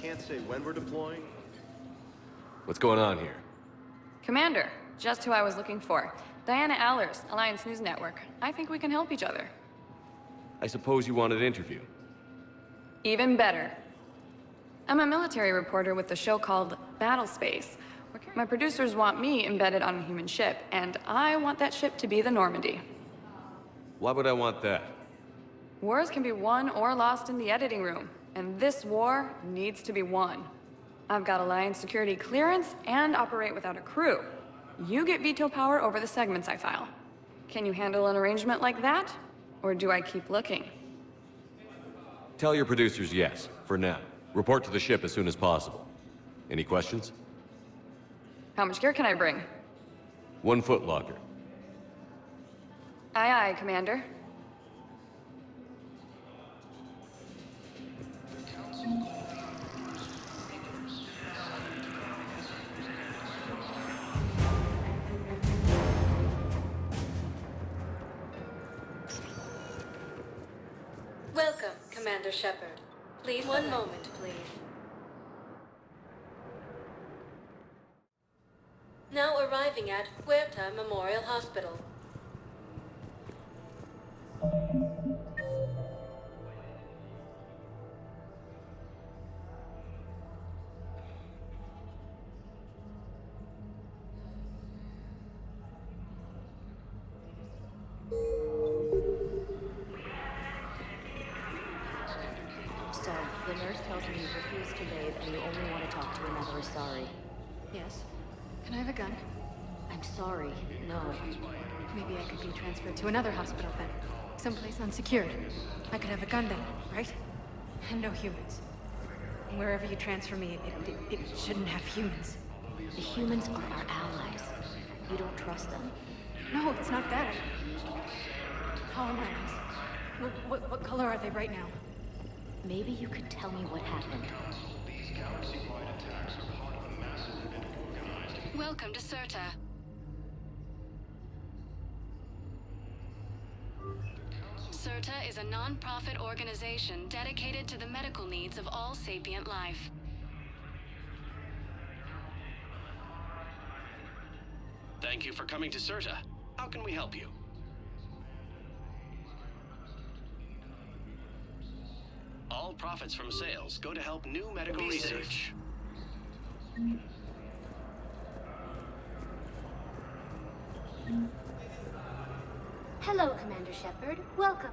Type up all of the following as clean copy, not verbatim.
can't say when we're deploying. What's going on here? Commander, just who I was looking for. Diana Allers, Alliance News Network. I think we can help each other. I suppose you want an interview. Even better. I'm a military reporter with a show called Battle Space. My producers want me embedded on a human ship, and I want that ship to be the Normandy. Why would I want that? Wars can be won or lost in the editing room, and this war needs to be won. I've got Alliance security clearance and operate without a crew. You get veto power over the segments I file. Can you handle an arrangement like that? Or do I keep looking? Tell your producers yes, for now. Report to the ship as soon as possible. Any questions? How much gear can I bring? 1 foot locker. Aye, aye, Commander. Welcome, Commander Shepard. Please, one moment, please. Now arriving at Huerta Memorial Hospital. So, the nurse tells me you've refused to bathe and you only want to talk to another Asari. Yes. Can I have a gun? I'm sorry, no. Maybe I could be transferred to another hospital then. Someplace unsecured. I could have a gun then, right? And no humans. Wherever you transfer me, it shouldn't have humans. The humans are our allies. You don't trust them? No, it's not that. How are my eyes? What color are they right now? Maybe you could tell me what happened. Welcome to CERTA. CERTA is a non-profit organization dedicated to the medical needs of all sapient life. Thank you for coming to CERTA. How can we help you? All profits from sales go to help new medical research. Hello, Commander Shepard. Welcome.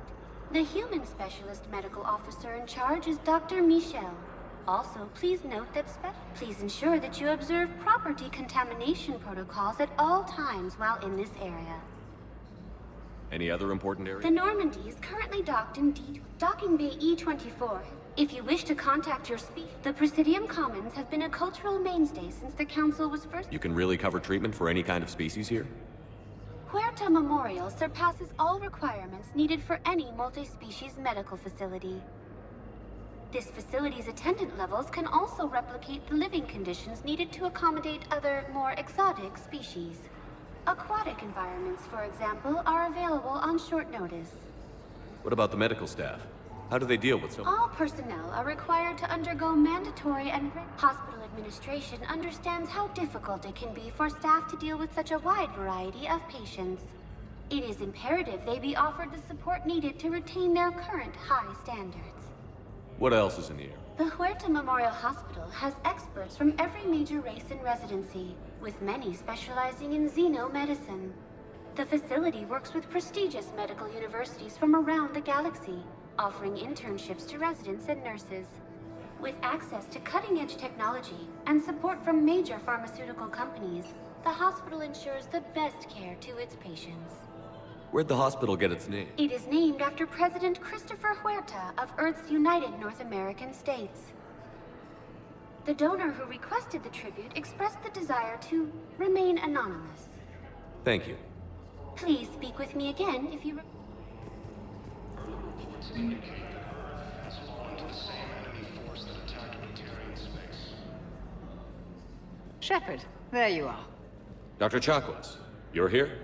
The human specialist medical officer in charge is Dr. Michel. Also, please note that please ensure that you observe proper decontamination protocols at all times while in this area. Any other important areas? The Normandy is currently docked in Docking Bay E-24. If you wish to contact your the Presidium Commons have been a cultural mainstay since the Council was first. You can really cover treatment for any kind of species here? Huerta Memorial surpasses all requirements needed for any multi-species medical facility. This facility's attendant levels can also replicate the living conditions needed to accommodate other, more exotic species. Aquatic environments, for example, are available on short notice. What about the medical staff? How do they deal with All personnel are required to undergo mandatory and hospital administration understands how difficult it can be for staff to deal with such a wide variety of patients. It is imperative they be offered the support needed to retain their current high standards. What else is in the air? The Huerta Memorial Hospital has experts from every major race in residency, with many specializing in xenomedicine. The facility works with prestigious medical universities from around the galaxy, offering internships to residents and nurses. With access to cutting-edge technology and support from major pharmaceutical companies, the hospital ensures the best care to its patients. Where'd the hospital get its name? It is named after President Christopher Huerta of Earth's United North American States. The donor who requested the tribute expressed the desire to remain anonymous. Thank you. Please speak with me again if you... Shepard, there you are. Dr. Chakwas, you're here?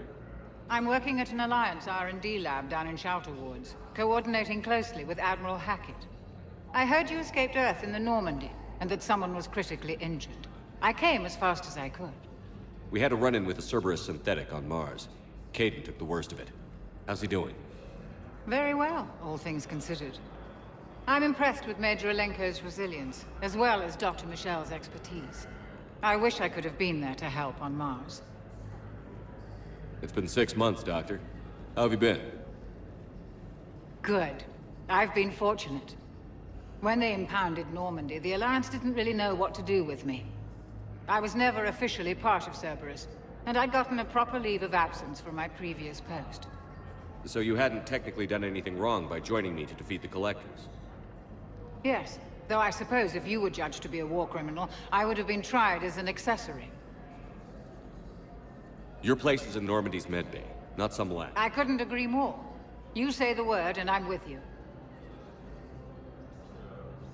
I'm working at an Alliance R&D lab down in Shelter Woods, coordinating closely with Admiral Hackett. I heard you escaped Earth in the Normandy, and that someone was critically injured. I came as fast as I could. We had a run-in with a Cerberus synthetic on Mars. Caden took the worst of it. How's he doing? Very well, all things considered. I'm impressed with Major Alenko's resilience, as well as Dr. Michel's expertise. I wish I could have been there to help on Mars. It's been 6 months, Doctor. How have you been? Good. I've been fortunate. When they impounded Normandy, the Alliance didn't really know what to do with me. I was never officially part of Cerberus, and I'd gotten a proper leave of absence from my previous post. So you hadn't technically done anything wrong by joining me to defeat the Collectors? Yes, though I suppose if you were judged to be a war criminal, I would have been tried as an accessory. Your place is in Normandy's medbay, not some lab. I couldn't agree more. You say the word, and I'm with you.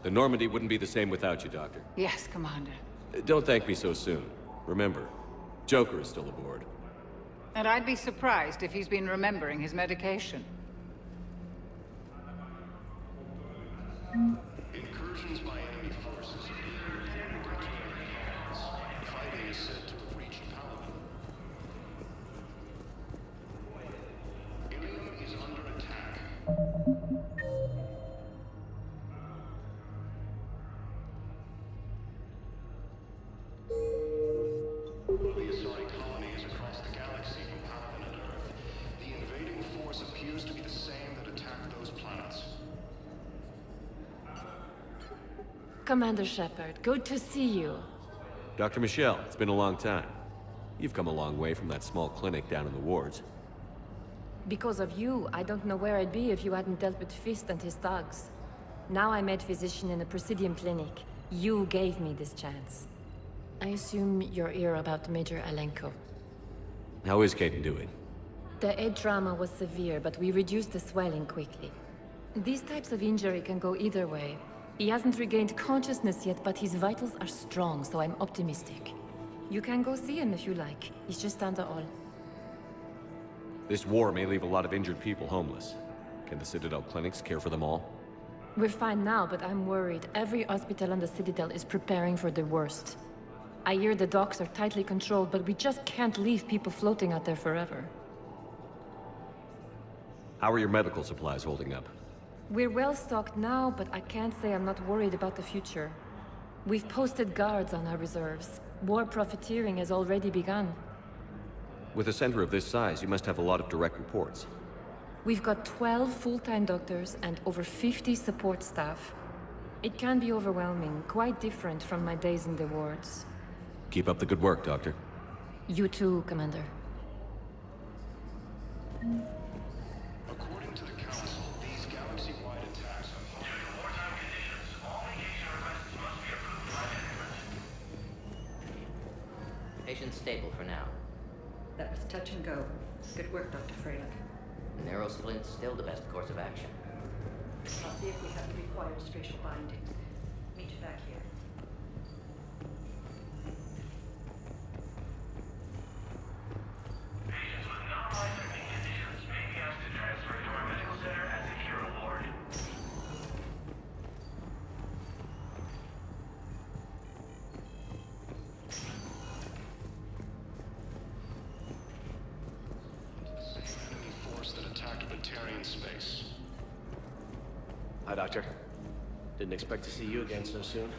The Normandy wouldn't be the same without you, Doctor. Yes, Commander. Don't thank me so soon. Remember, Joker is still aboard. And I'd be surprised if he's been remembering his medication. Incursions by enemy forces appear within the Quaternary Islands. Fighting is said to have reached Paladin. Ilium is under attack. Leosonic colonies across the galaxy from Paladin and Earth. The invading force appears to be the same that attacked those planets. Commander Shepard, good to see you. Dr. Michel, it's been a long time. You've come a long way from that small clinic down in the wards. Because of you, I don't know where I'd be if you hadn't dealt with Fist and his thugs. Now I'm med physician in a Presidium clinic. You gave me this chance. I assume you're here about Major Alenko. How is Caden doing? The head trauma was severe, but we reduced the swelling quickly. These types of injury can go either way. He hasn't regained consciousness yet, but his vitals are strong, so I'm optimistic. You can go see him if you like. He's just down the hall. This war may leave a lot of injured people homeless. Can the Citadel clinics care for them all? We're fine now, but I'm worried. Every hospital on the Citadel is preparing for the worst. I hear the docks are tightly controlled, but we just can't leave people floating out there forever. How are your medical supplies holding up? We're well stocked now, but I can't say I'm not worried about the future. We've posted guards on our reserves. War profiteering has already begun. With a center of this size, you must have a lot of direct reports. We've got 12 full-time doctors and over 50 support staff. It can be overwhelming, quite different from my days in the wards. Keep up the good work, Doctor. You too, Commander. According to the Council, these galaxy-wide attacks are Patient stable for now. That was touch and go. Good work, Dr. Freyland. Narrow splint's still the best course of action. I'll see if we have the required spatial bindings. Meet you back here. Patients with non-life-threatening conditions may be asked to transfer to our medical center at the Hero Ward. the same enemy force that attacked Batarian space. Hi, Doctor. Didn't expect to see you again so soon.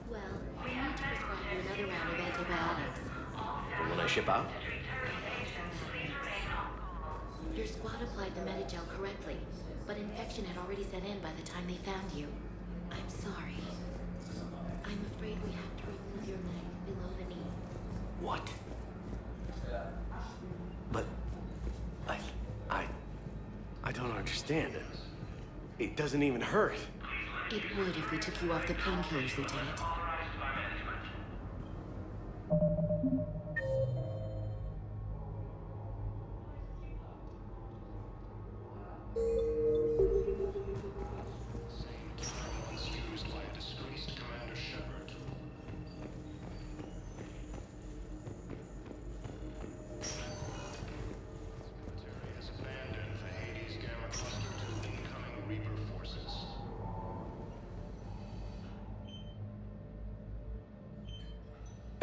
Well, we need to prescribe you another round of antibiotics. But when I ship out? Your squad applied the Medigel correctly, but infection had already set in by the time they found you. I'm sorry. I'm afraid we have to remove your leg below the knee. What? But I don't understand it. It doesn't even hurt. It would if we took you off the painkillers, Lieutenant. Same time once used by a disgraced Commander Shepard. Military has abandoned the Hades Gamma Cluster to incoming Reaper forces.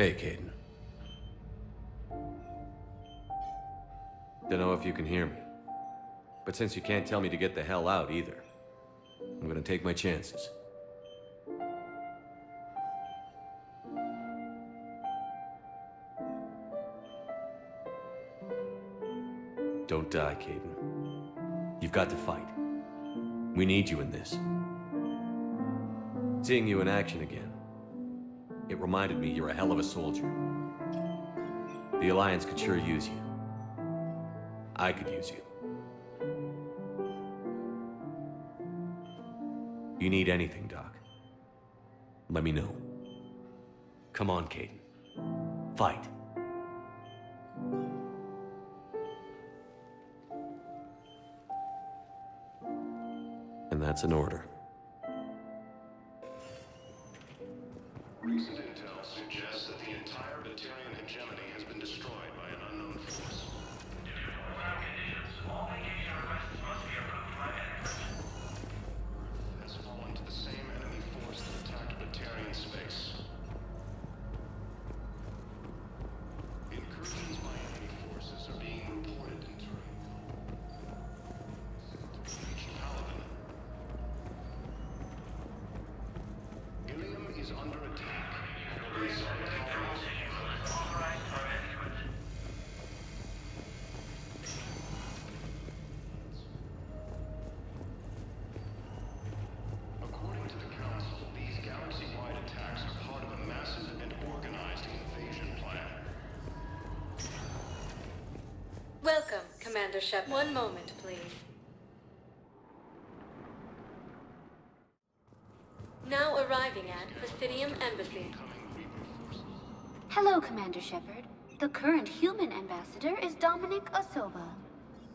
Hey, Caden. Don't know if you can hear me. But since you can't tell me to get the hell out either, I'm gonna take my chances. Don't die, Caden. You've got to fight. We need you in this. Seeing you in action again, it reminded me you're a hell of a soldier. The Alliance could sure use you. I could use you. You need anything, Doc, let me know. Come on, Caden. Fight. And that's an order. Recent intel suggests that the entire Batarian hegemony has been destroyed by an unknown force. Has fallen to the same enemy force that attacked Batarian space. Incursions by enemy forces are being reported in Turing. Each paladin. Ilium is under attack. According to the Council, these galaxy-wide attacks are part of a massive and organized invasion plan. Welcome, Commander Shepard. One moment, please. Now arriving at Pythidium Embassy. Hello, Commander Shepard. The current human ambassador is Dominic Osoba.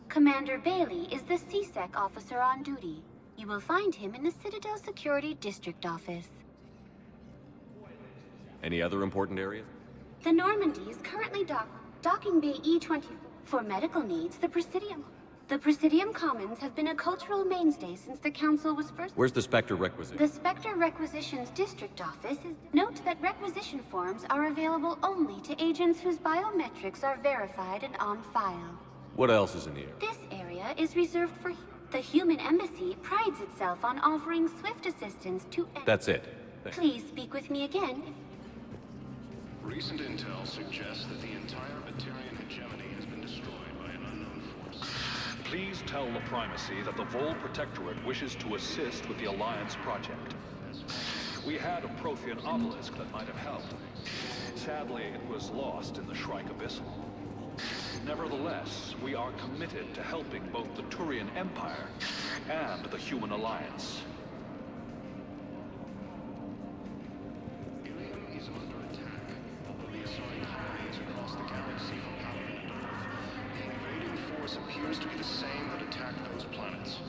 Commander Bailey is the CSEC officer on duty. You will find him in the Citadel Security District Office. Any other important areas? The Normandy is currently docking Bay E-20. For medical needs, the Presidium Commons have been a cultural mainstay since the Council was first... Where's the Spectre requisition? The Spectre Requisitions District Office is... Note that requisition forms are available only to agents whose biometrics are verified and on file. What else is in the air? This area is reserved for... The Human Embassy prides itself on offering swift assistance to... That's it. Please speak with me again. Recent intel suggests that the entire Batarian hegemony has been destroyed by an unknown force. Please tell the Primacy that the Vol Protectorate wishes to assist with the Alliance project. We had a Prothean obelisk that might have helped. Sadly, it was lost in the Shrike Abyssal. Nevertheless, we are committed to helping both the Turian Empire and the Human Alliance. Ilium is under attack. The assigned colonies across the galaxy from Paladin and Earth. The invading force appears to be the same that attacked those planets.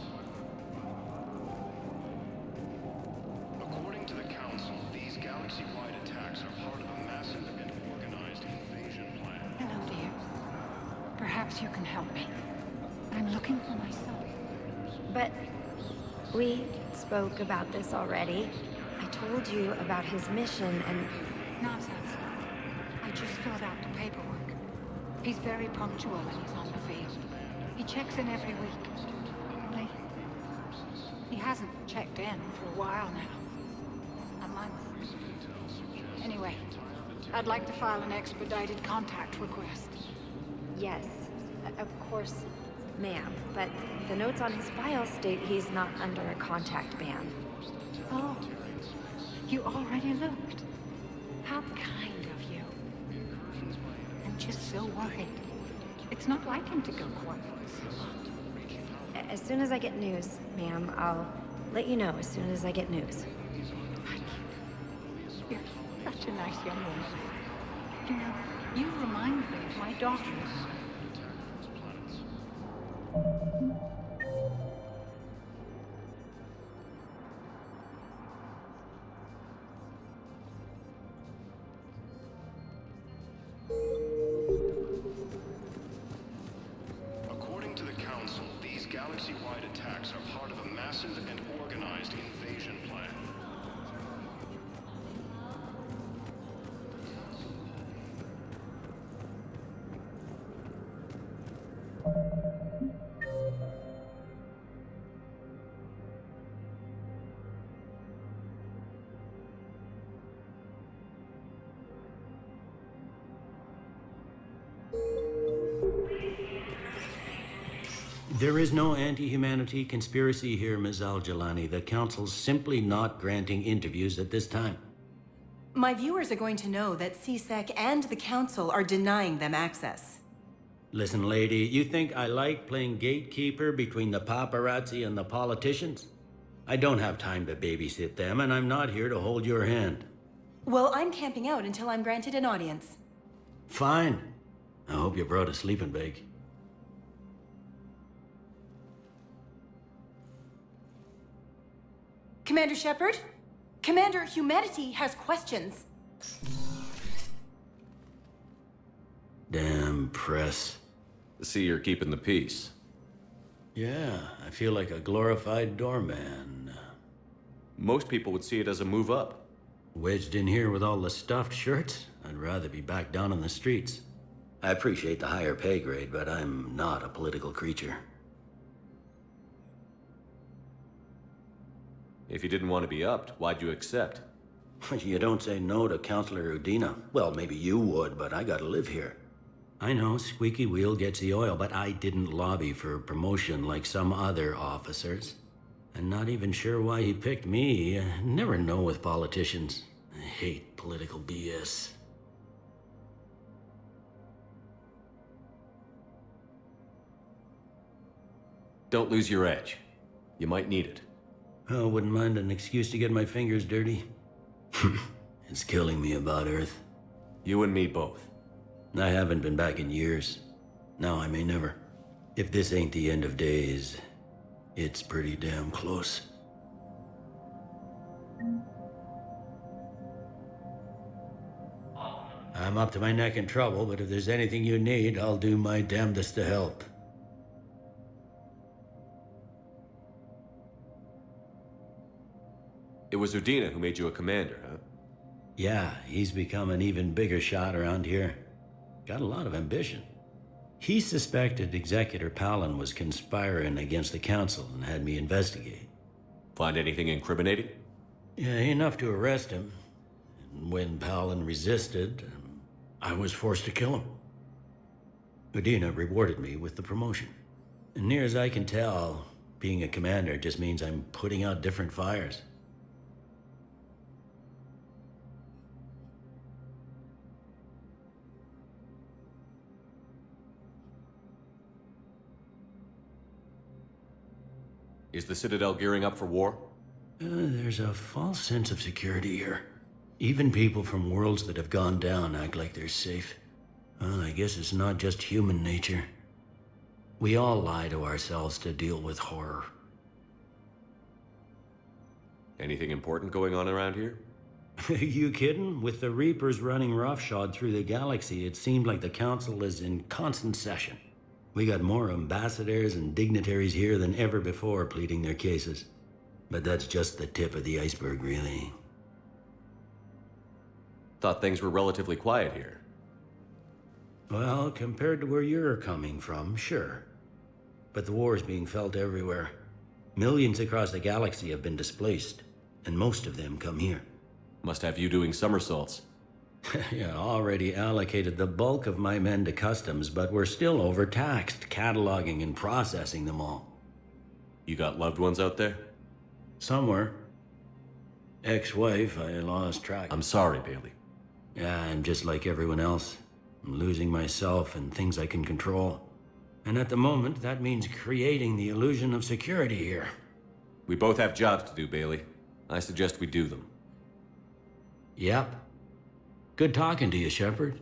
According to the Council, these galaxy-wide attacks are part of a massive and organized invasion plan. Hello, dear. Perhaps you can help me. I'm looking for my son. But we spoke about this already. I told you about his mission and... Nonsense. I just filled out the paperwork. He's very punctual when he's on the field. He checks in every week. Only... he hasn't checked in for a while now. A month. Anyway, I'd like to file an expedited contact request. Yes, of course, ma'am. But the notes on his file state he's not under a contact ban. Oh, you already looked. How kind of you. I'm just so worried. It's not like him to go quiet. As soon as I get news, ma'am, I'll let you know as soon as I get news. Thank you. You're such a nice young woman. You know, you remind me of my daughter. According to the Council, these galaxy-wide attacks are part of a massive and organized invasion plan. There is no anti-humanity conspiracy here, Ms. Al-Jalani. The Council's simply not granting interviews at this time. My viewers are going to know that CSEC and the Council are denying them access. Listen, lady, you think I like playing gatekeeper between the paparazzi and the politicians? I don't have time to babysit them, and I'm not here to hold your hand. Well, I'm camping out until I'm granted an audience. Fine. I hope you brought a sleeping bag. Commander Shepard? Commander, humanity has questions. Damn press. See, you're keeping the peace. Yeah, I feel like a glorified doorman. Most people would see it as a move up. Wedged in here with all the stuffed shirts? I'd rather be back down on the streets. I appreciate the higher pay grade, but I'm not a political creature. If you didn't want to be upped, why'd you accept? You don't say no to Counselor Udina. Well, maybe you would, but I gotta live here. I know, squeaky wheel gets the oil, but I didn't lobby for promotion like some other officers. I'm not even sure why he picked me. I never know with politicians. I hate political BS. Don't lose your edge. You might need it. Oh, wouldn't mind an excuse to get my fingers dirty. It's killing me about Earth. You and me both. I haven't been back in years. Now I may never. If this ain't the end of days, it's pretty damn close. I'm up to my neck in trouble, but if there's anything you need, I'll do my damnedest to help. It was Udina who made you a commander, huh? Yeah, he's become an even bigger shot around here. Got a lot of ambition. He suspected Executor Palin was conspiring against the Council and had me investigate. Find anything incriminating? Yeah, enough to arrest him. And when Palin resisted, I was forced to kill him. Udina rewarded me with the promotion. And near as I can tell, being a commander just means I'm putting out different fires. Is the Citadel gearing up for war? There's a false sense of security here. Even people from worlds that have gone down act like they're safe. Well, I guess it's not just human nature. We all lie to ourselves to deal with horror. Anything important going on around here? You kidding? With the Reapers running roughshod through the galaxy, it seemed like the Council is in constant session. We got more ambassadors and dignitaries here than ever before pleading their cases. But that's just the tip of the iceberg, really. Thought things were relatively quiet here. Well, compared to where you're coming from, sure. But the war's being felt everywhere. Millions across the galaxy have been displaced, and most of them come here. Must have you doing somersaults. Yeah, already allocated the bulk of my men to customs, but we're still overtaxed, cataloging and processing them all. You got loved ones out there? Somewhere. Ex-wife, I lost track. I'm sorry, Bailey. Yeah, I'm just like everyone else. I'm losing myself and things I can control. And at the moment, that means creating the illusion of security here. We both have jobs to do, Bailey. I suggest we do them. Yep. Good talking to you, Shepard.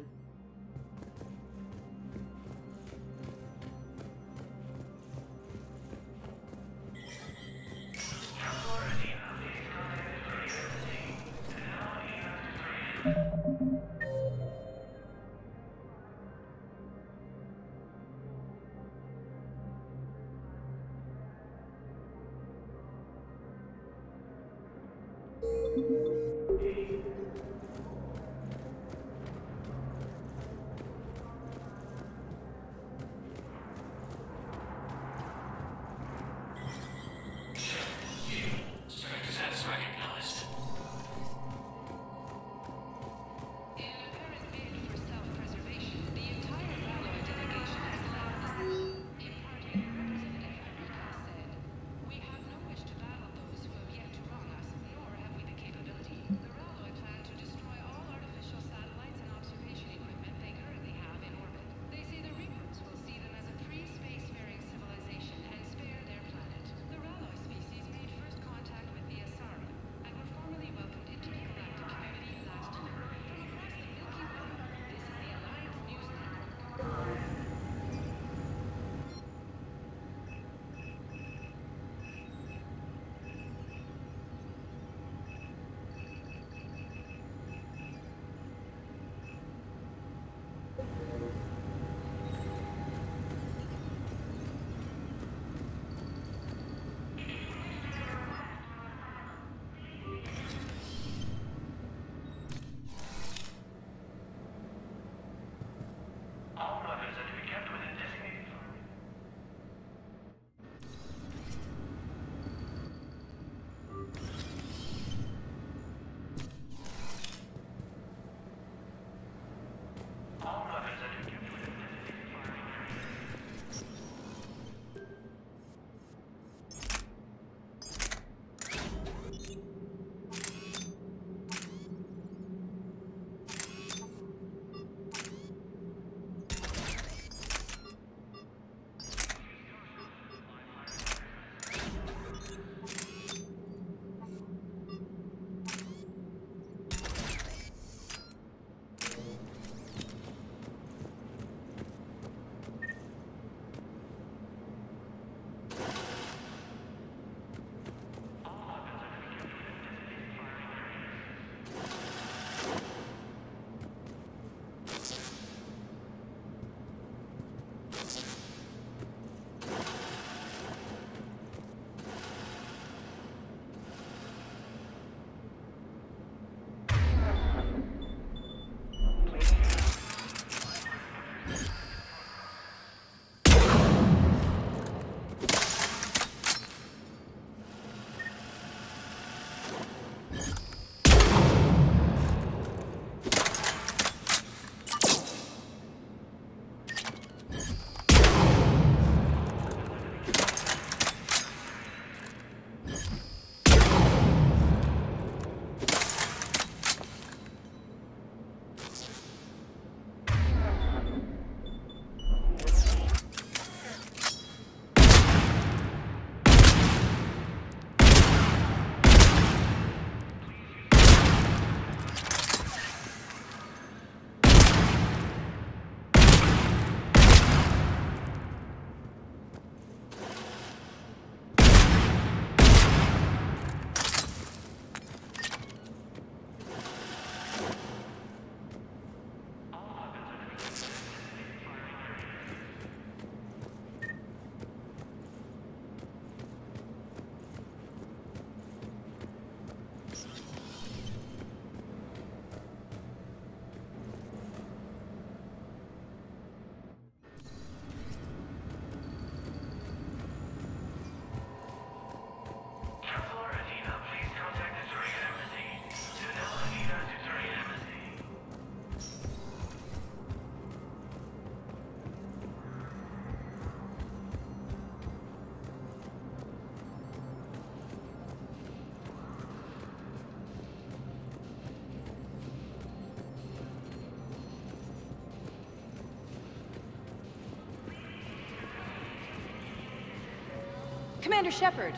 Commander Shepard.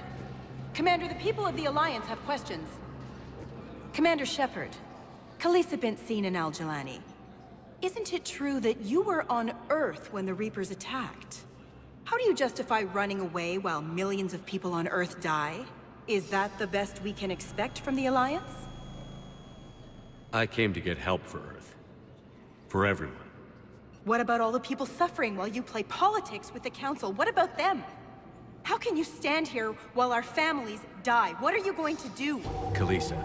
Commander, the people of the Alliance have questions. Commander Shepard, Khaleesi bint Sin and Al-Jalani. Isn't it true that you were on Earth when the Reapers attacked? How do you justify running away while millions of people on Earth die? Is that the best we can expect from the Alliance? I came to get help for Earth. For everyone. What about all the people suffering while you play politics with the Council? What about them? How can you stand here while our families die? What are you going to do? Khaleesi,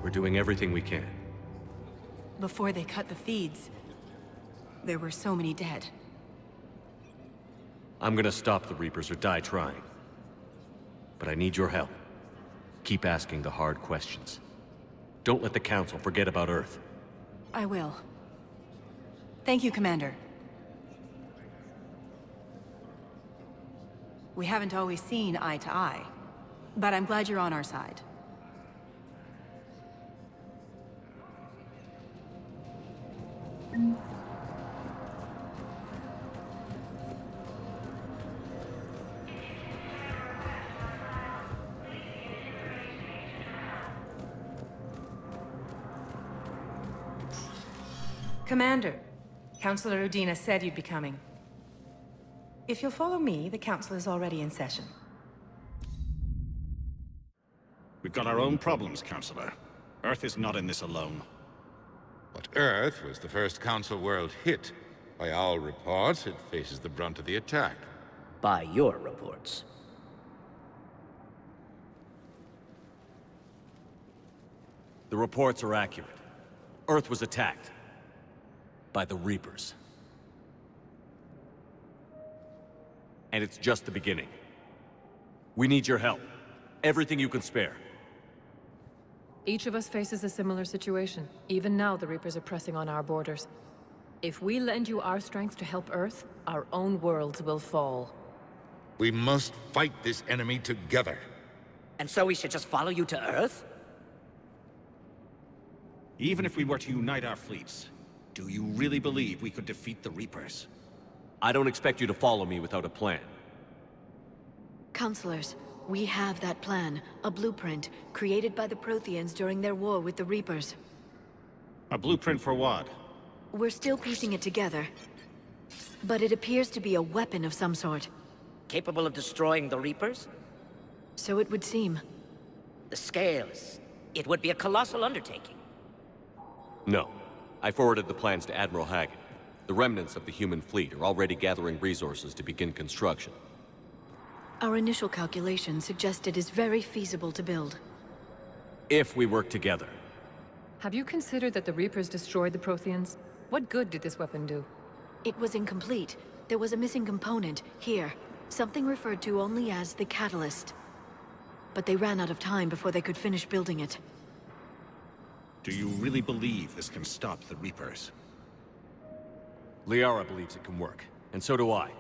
we're doing everything we can. Before they cut the feeds, there were so many dead. I'm gonna stop the Reapers or die trying. But I need your help. Keep asking the hard questions. Don't let the Council forget about Earth. I will. Thank you, Commander. We haven't always seen eye to eye, but I'm glad you're on our side. Commander, Councillor Udina said you'd be coming. If you'll follow me, the council is already in session. We've got our own problems, Councillor. Earth is not in this alone. But Earth was the first Council world hit. By all reports, it faces the brunt of the attack. By your reports. The reports are accurate. Earth was attacked. By the Reapers. And it's just the beginning. We need your help. Everything you can spare. Each of us faces a similar situation. Even now, the Reapers are pressing on our borders. If we lend you our strength to help Earth, our own worlds will fall. We must fight this enemy together. And so we should just follow you to Earth? Even if we were to unite our fleets, do you really believe we could defeat the Reapers? I don't expect you to follow me without a plan. Counselors, we have that plan. A blueprint, created by the Protheans during their war with the Reapers. A blueprint for what? We're still piecing it together. But it appears to be a weapon of some sort. Capable of destroying the Reapers? So it would seem. The scales. It would be a colossal undertaking. No. I forwarded the plans to Admiral Haggett. The remnants of the human fleet are already gathering resources to begin construction. Our initial calculations suggest it is very feasible to build. If we work together. Have you considered that the Reapers destroyed the Protheans? What good did this weapon do? It was incomplete. There was a missing component, here. Something referred to only as the catalyst. But they ran out of time before they could finish building it. Do you really believe this can stop the Reapers? Liara believes it can work, and so do I.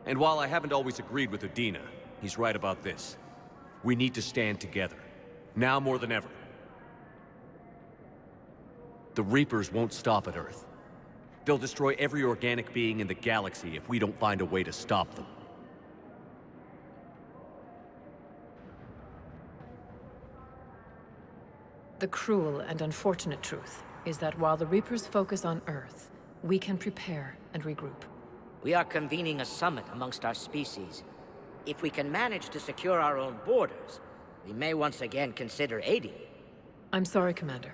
And while I haven't always agreed with Udina, he's right about this. We need to stand together. Now more than ever. The Reapers won't stop at Earth. They'll destroy every organic being in the galaxy if we don't find a way to stop them. The cruel and unfortunate truth is that while the Reapers focus on Earth, we can prepare and regroup. We are convening a summit amongst our species. If we can manage to secure our own borders, we may once again consider aiding you. I'm sorry, Commander.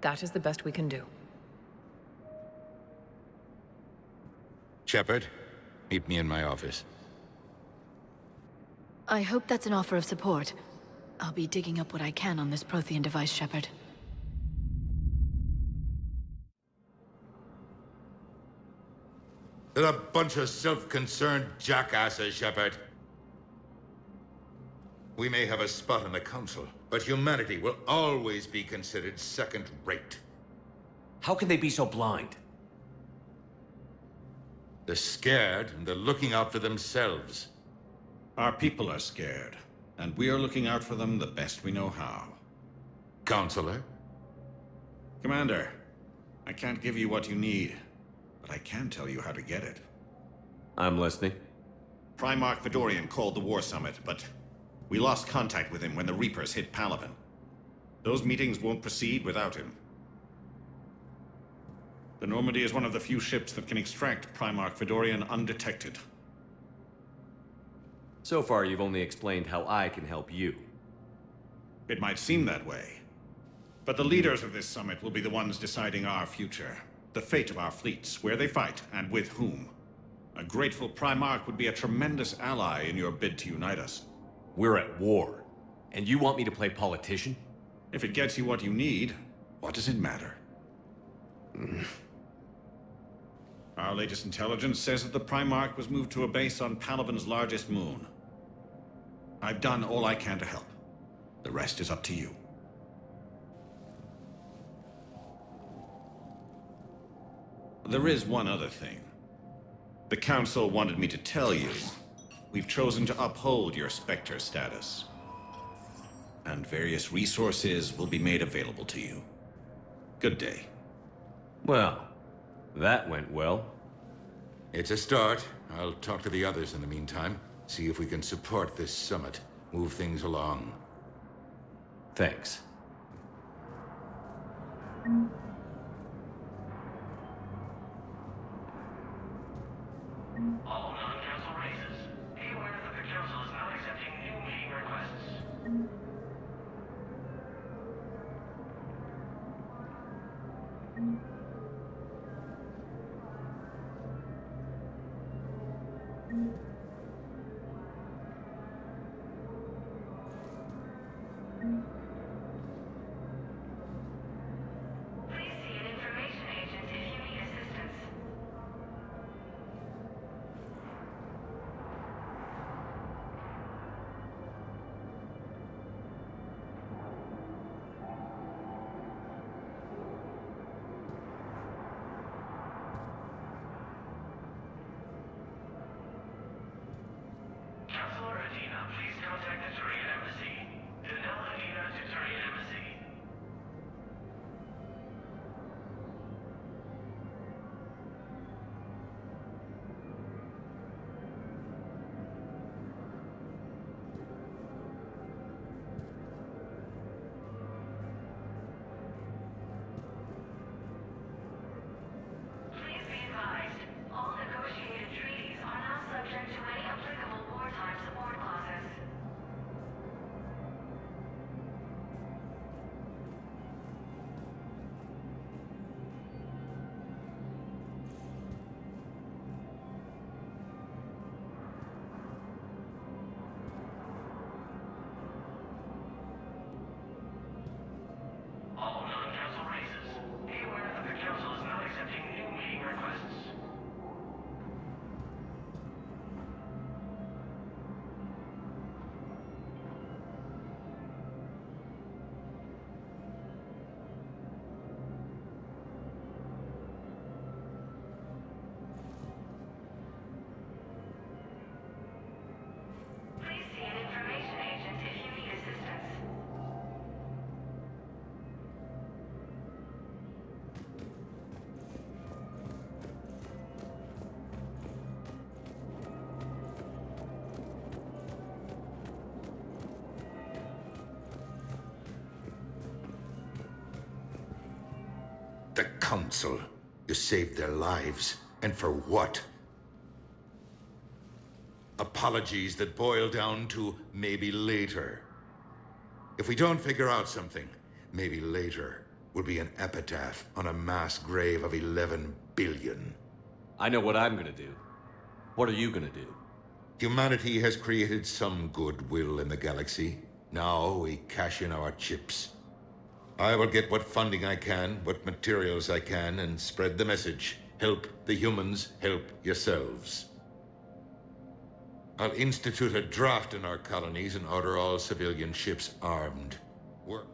That is the best we can do. Shepard, meet me in my office. I hope that's an offer of support. I'll be digging up what I can on this Prothean device, Shepard. They're a bunch of self-concerned jackasses, Shepard. We may have a spot in the Council, but humanity will always be considered second-rate. How can they be so blind? They're scared, and they're looking out for themselves. Our people are scared, and we are looking out for them the best we know how. Counselor? Commander, I can't give you what you need, but I can tell you how to get it. I'm listening. Primarch Fedorian called the War Summit, but we lost contact with him when the Reapers hit Palaven. Those meetings won't proceed without him. The Normandy is one of the few ships that can extract Primarch Fedorian undetected. So far, you've only explained how I can help you. It might seem that way. But the leaders of this summit will be the ones deciding our future. The fate of our fleets, where they fight, and with whom. A grateful Primarch would be a tremendous ally in your bid to unite us. We're at war. And you want me to play politician? If it gets you what you need, what does it matter? Our latest intelligence says that the Primarch was moved to a base on Palaven's largest moon. I've done all I can to help. The rest is up to you. There is one other thing. The Council wanted me to tell you, we've chosen to uphold your Spectre status. And various resources will be made available to you. Good day. Well, that went well. It's a start. I'll talk to the others in the meantime. See if we can support this summit. Move things along. Thanks. All non-council races, be aware that the council is not accepting new meeting requests. Please see an information agent if you need assistance. Counselor Adina, please contact the Turian Embassy. Danelle Adina to Turian Embassy. Please be advised, all negotiated treaties are now subject to any applicable wartime support clauses. All non-council races, be aware that the council is not accepting new meeting requests. Please see an information agent if you need assistance. The Council. You saved their lives. And for what? Apologies that boil down to maybe later. If we don't figure out something, maybe later will be an epitaph on a mass grave of 11 billion. I know what I'm gonna do. What are you gonna do? Humanity has created some goodwill in the galaxy. Now we cash in our chips. I will get what funding I can, what materials I can, and spread the message. Help the humans, help yourselves. I'll institute a draft in our colonies and order all civilian ships armed. Work.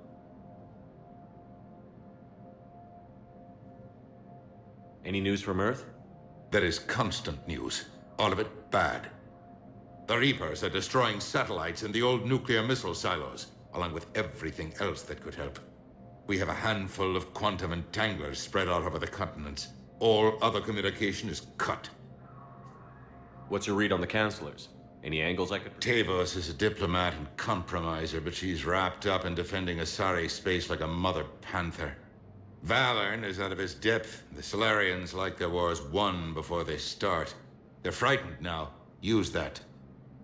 Any news from Earth? There is constant news. All of it bad. The Reapers are destroying satellites and the old nuclear missile silos, along with everything else that could help. We have a handful of quantum entanglers spread out over the continents. All other communication is cut. What's your read on the counselors? Any angles I could... Tavos is a diplomat and compromiser, but she's wrapped up in defending Asari space like a mother panther. Valorn is out of his depth. The Solarians like their wars won before they start. They're frightened now. Use that.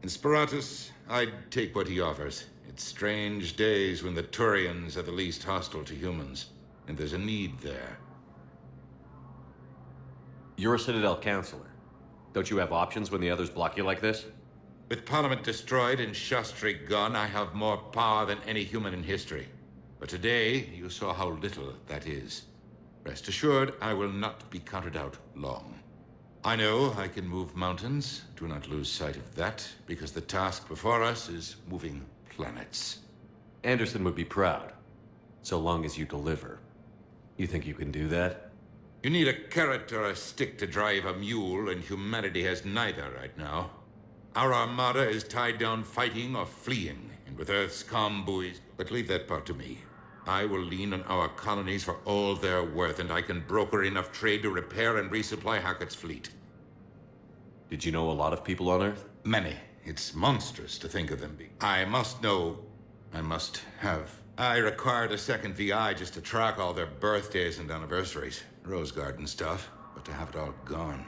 In Sparatus, I'd take what he offers. It's strange days when the Turians are the least hostile to humans, and there's a need there. You're a Citadel counselor. Don't you have options when the others block you like this? With Parliament destroyed and Shastri gone, I have more power than any human in history. But today, you saw how little that is. Rest assured, I will not be counted out long. I know I can move mountains. Do not lose sight of that, because the task before us is moving planets. Anderson would be proud, so long as you deliver. You think you can do that? You need a carrot or a stick to drive a mule, and humanity has neither right now. Our armada is tied down fighting or fleeing, and with Earth's calm buoys... But leave that part to me. I will lean on our colonies for all they're worth, and I can broker enough trade to repair and resupply Hackett's fleet. Did you know a lot of people on Earth? Many. It's monstrous to think of them being... I must know... I must have... I required a second VI just to track all their birthdays and anniversaries. Rose Garden stuff, but to have it all gone...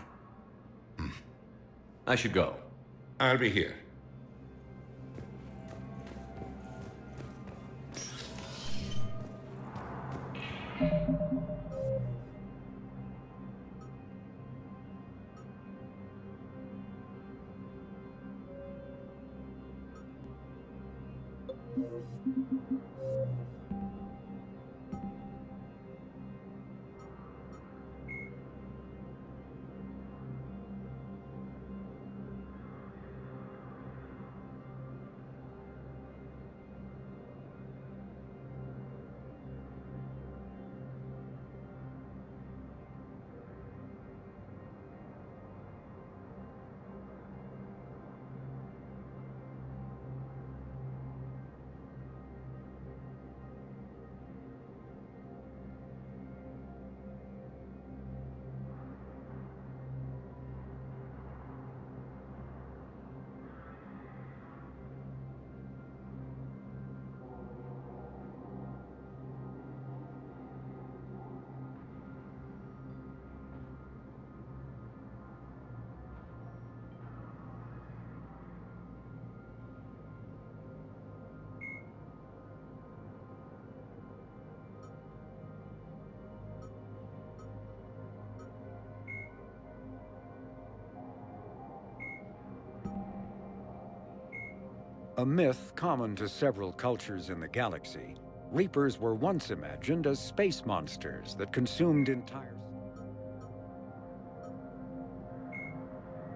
I should go. I'll be here. A myth common to several cultures in the galaxy, Reapers were once imagined as space monsters that consumed entire...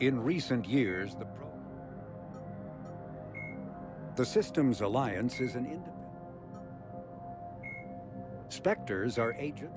In recent years, the system's alliance is an independent... Spectres are agents...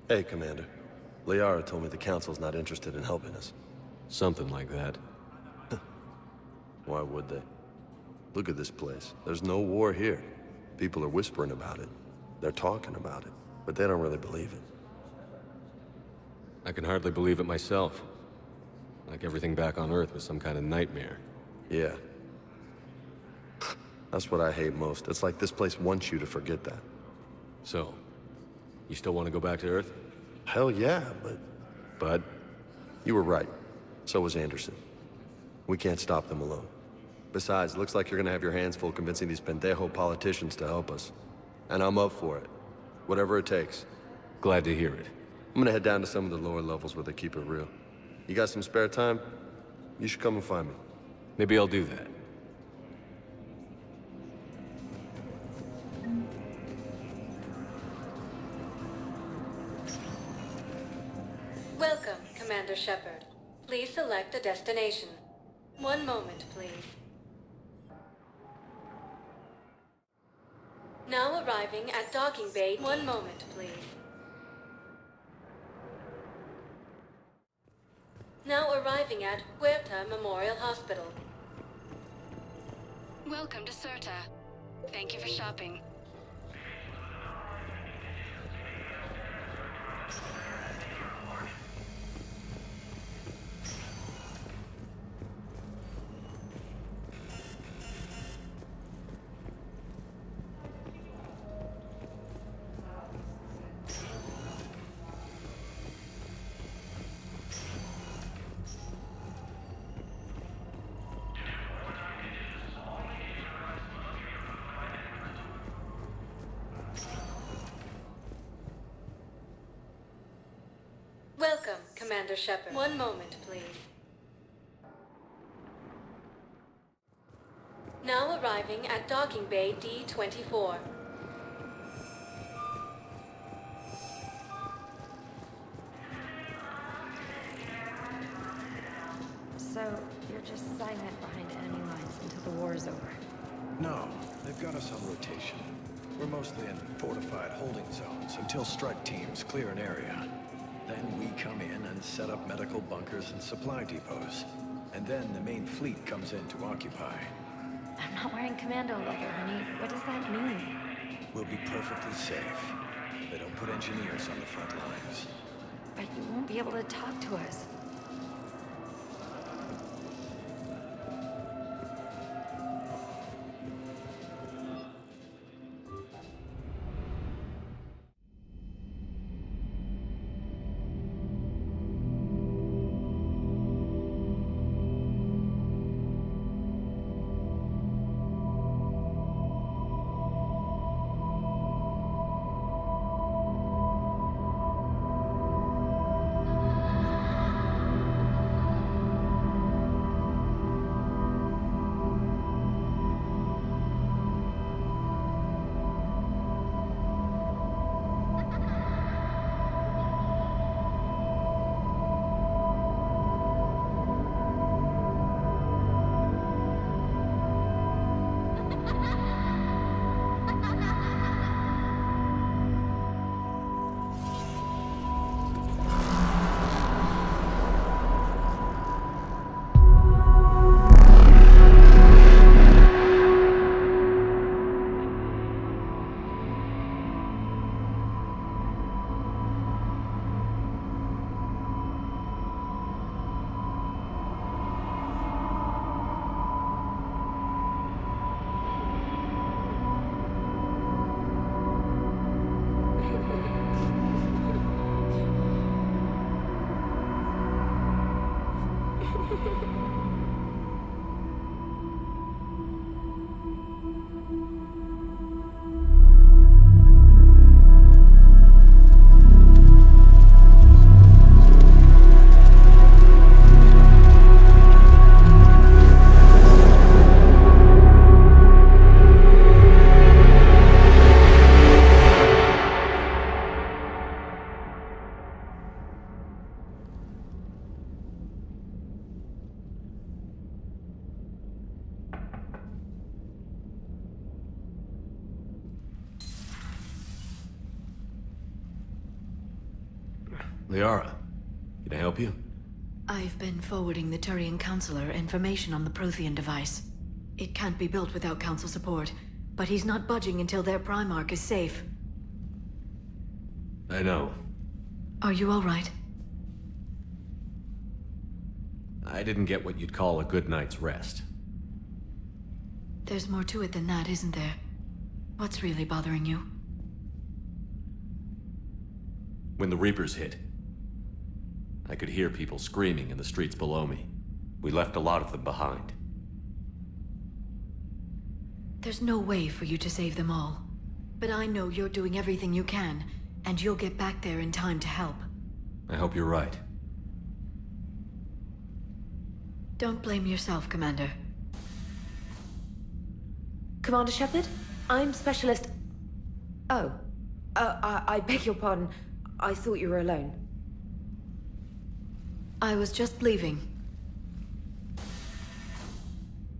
Hey, Commander. Liara told me the Council's not interested in helping us. Something like that. Why would they? Look at this place. There's no war here. People are whispering about it. They're talking about it, but they don't really believe it. I can hardly believe it myself. Like everything back on Earth was some kind of nightmare. Yeah. That's what I hate most. It's like this place wants you to forget that. So, you still want to go back to Earth? Hell yeah, but... But? You were right. So was Anderson. We can't stop them alone. Besides, it looks like you're gonna have your hands full convincing these pendejo politicians to help us. And I'm up for it. Whatever it takes. Glad to hear it. I'm gonna head down to some of the lower levels where they keep it real. You got some spare time? You should come and find me. Maybe I'll do that. Welcome, Commander Shepard. Please select a destination. One moment, please. Now arriving at docking bay. One moment, please. Now arriving at Huerta Memorial Hospital. Welcome to Certa. Thank you for shopping. Welcome, Commander Shepard. One moment, please. Now arriving at docking bay D-24. So, you're just silent behind enemy lines until the war is over? No, they've got us on rotation. We're mostly in fortified holding zones until strike teams clear an area. Then we come in and set up medical bunkers and supply depots. And then the main fleet comes in to occupy. I'm not wearing commando leather, honey. What does that mean? We'll be perfectly safe. They don't put engineers on the front lines. But you won't be able to talk to us. Liara, can I help you? I've been forwarding the Turian Counselor information on the Prothean device. It can't be built without Council support, but he's not budging until their Primarch is safe. I know. Are you all right? I didn't get what you'd call a good night's rest. There's more to it than that, isn't there? What's really bothering you? When the Reapers hit, I could hear people screaming in the streets below me. We left a lot of them behind. There's no way for you to save them all. But I know you're doing everything you can, and you'll get back there in time to help. I hope you're right. Don't blame yourself, Commander. Commander Shepard? I'm Specialist... Oh. I beg your pardon. I thought you were alone. I was just leaving.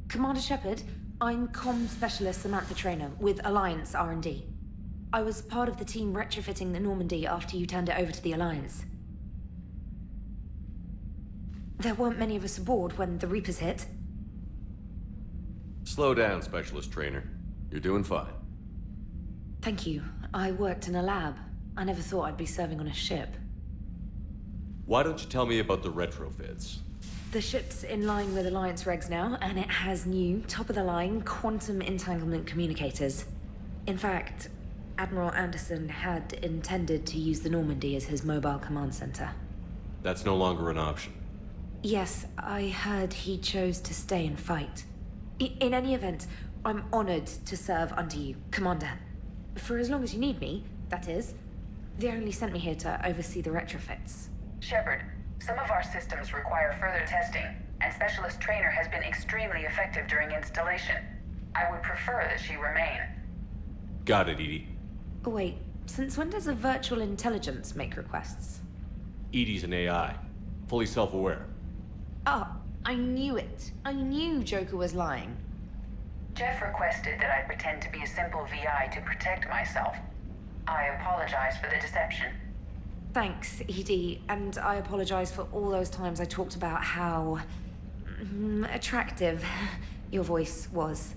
Commander Shepard, I'm Comm Specialist Samantha Traynor with Alliance R&D. I was part of the team retrofitting the Normandy after you turned it over to the Alliance. There weren't many of us aboard when the Reapers hit. Slow down, Specialist Trainer. You're doing fine. Thank you. I worked in a lab. I never thought I'd be serving on a ship. Why don't you tell me about the retrofits? The ship's in line with Alliance regs now, and it has new, top-of-the-line, quantum entanglement communicators. In fact, Admiral Anderson had intended to use the Normandy as his mobile command center. That's no longer an option. Yes, I heard he chose to stay and fight. In any event, I'm honored to serve under you, Commander. For as long as you need me, that is. They only sent me here to oversee the retrofits. Shepard, some of our systems require further testing, and Specialist Trainer has been extremely effective during installation. I would prefer that she remain. Got it, Edie. Oh, wait, since when does a virtual intelligence make requests? Edie's an AI, fully self-aware. Oh, I knew it. I knew Joker was lying. Jeff requested that I pretend to be a simple VI to protect myself. I apologize for the deception. Thanks, Edie, and I apologize for all those times I talked about how... attractive your voice was.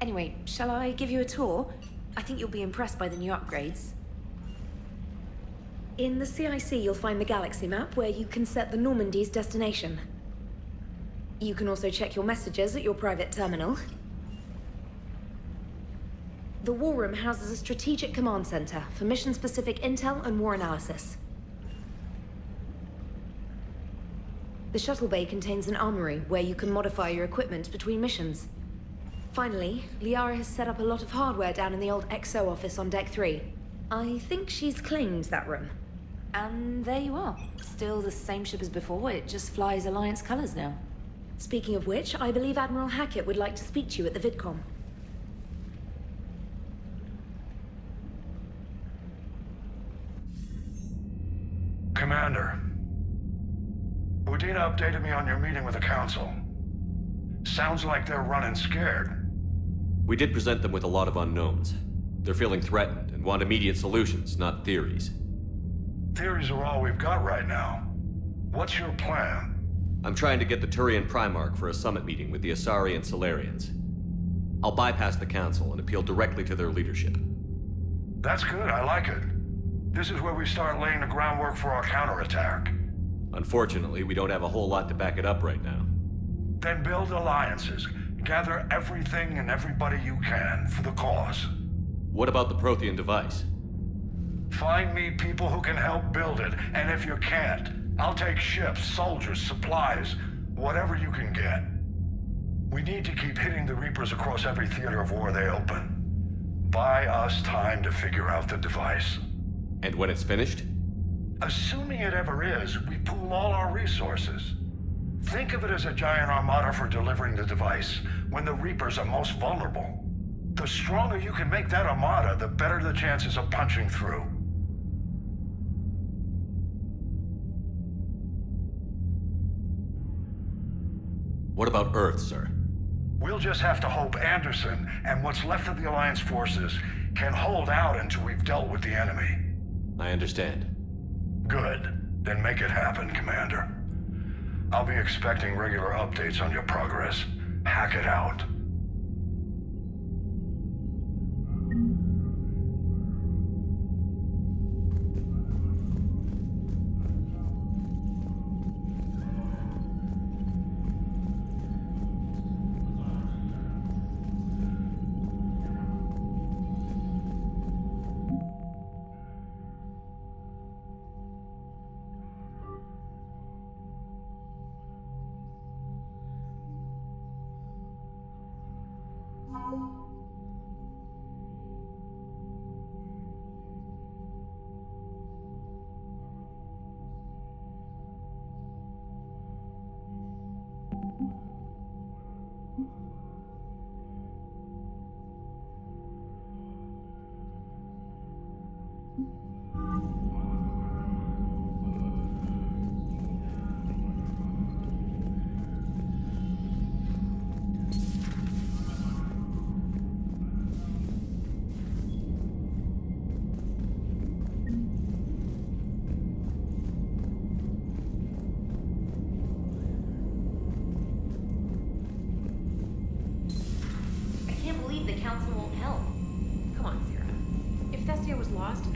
Anyway, shall I give you a tour? I think you'll be impressed by the new upgrades. In the CIC, you'll find the galaxy map where you can set the Normandy's destination. You can also check your messages at your private terminal. The War Room houses a strategic command center for mission-specific intel and war analysis. The shuttle bay contains an armory where you can modify your equipment between missions. Finally, Liara has set up a lot of hardware down in the old XO office on Deck 3. I think she's claimed that room. And there you are. Still the same ship as before, it just flies Alliance colors now. Speaking of which, I believe Admiral Hackett would like to speak to you at the VidCom. Commander, Udina updated me on your meeting with the Council. Sounds like they're running scared. We did present them with a lot of unknowns. They're feeling threatened and want immediate solutions, not theories. Theories are all we've got right now. What's your plan? I'm trying to get the Turian Primarch for a summit meeting with the Asari and Solarians. I'll bypass the Council and appeal directly to their leadership. That's good, I like it. This is where we start laying the groundwork for our counterattack. Unfortunately, we don't have a whole lot to back it up right now. Then build alliances. Gather everything and everybody you can for the cause. What about the Prothean device? Find me people who can help build it, and if you can't, I'll take ships, soldiers, supplies, whatever you can get. We need to keep hitting the Reapers across every theater of war they open. Buy us time to figure out the device. And when it's finished? Assuming it ever is, we pool all our resources. Think of it as a giant armada for delivering the device, when the Reapers are most vulnerable. The stronger you can make that armada, the better the chances of punching through. What about Earth, sir? We'll just have to hope Anderson and what's left of the Alliance forces can hold out until we've dealt with the enemy. I understand. Good. Then make it happen, Commander. I'll be expecting regular updates on your progress. Hack it out.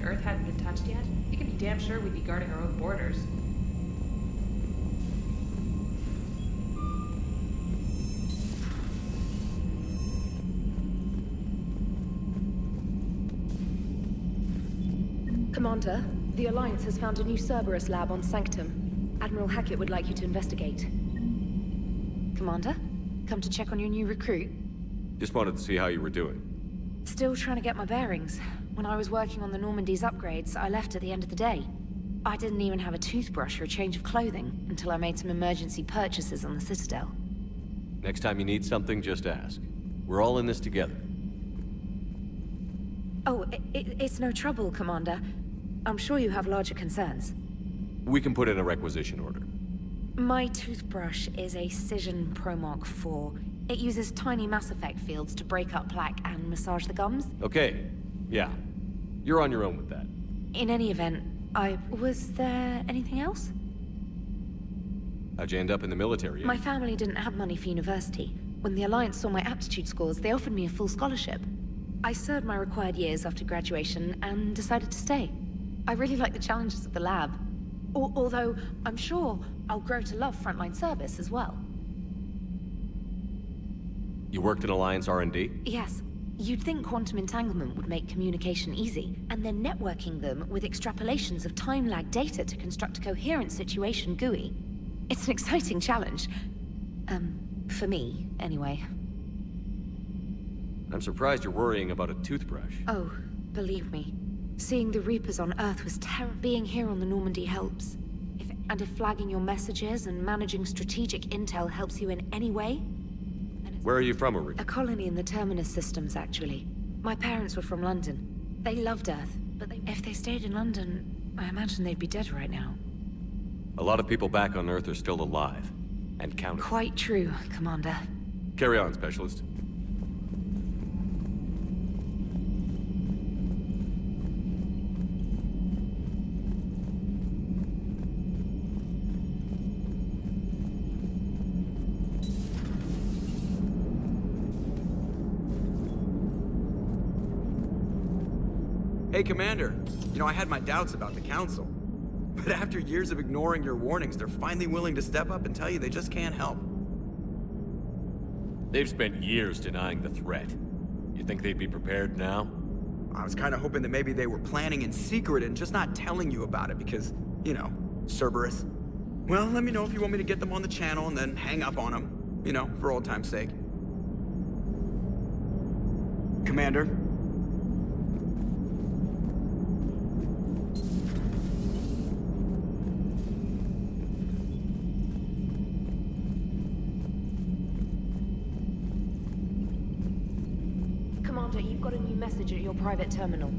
Earth hadn't been touched yet, you can be damn sure we'd be guarding our own borders. Commander, the Alliance has found a new Cerberus lab on Sanctum. Admiral Hackett would like you to investigate. Commander, come to check on your new recruit. Just wanted to see how you were doing. Still trying to get my bearings. When I was working on the Normandy's upgrades, I left at the end of the day. I didn't even have a toothbrush or a change of clothing until I made some emergency purchases on the Citadel. Next time you need something, just ask. We're all in this together. Oh, it's no trouble, Commander. I'm sure you have larger concerns. We can put in a requisition order. My toothbrush is a Cision Pro Mark IV. It uses tiny Mass Effect fields to break up plaque and massage the gums. Okay, yeah. You're on your own with that. In any event, Was there anything else? How'd you end up in the military? My family didn't have money for university. When the Alliance saw my aptitude scores, they offered me a full scholarship. I served my required years after graduation and decided to stay. I really like the challenges of the lab. Although, I'm sure I'll grow to love frontline service as well. You worked in Alliance R&D? Yes. You'd think quantum entanglement would make communication easy, and then networking them with extrapolations of time-lag data to construct a coherent situation GUI. It's an exciting challenge. For me, anyway. I'm surprised you're worrying about a toothbrush. Oh, believe me. Seeing the Reapers on Earth was terrible. Being here on the Normandy helps. If flagging your messages and managing strategic intel helps you in any way... Where are you from, originally? A colony in the Terminus systems, actually. My parents were from London. They loved Earth, but if they stayed in London, I imagine they'd be dead right now. A lot of people back on Earth are still alive. And counting. Quite true, Commander. Carry on, Specialist. Hey, Commander. You know, I had my doubts about the Council. But after years of ignoring your warnings, they're finally willing to step up and tell you they just can't help. They've spent years denying the threat. You think they'd be prepared now? I was kind of hoping that maybe they were planning in secret and just not telling you about it because, you know, Cerberus. Well, let me know if you want me to get them on the channel and then hang up on them. You know, for old time's sake. Commander? Commander, you've got a new message at your private terminal.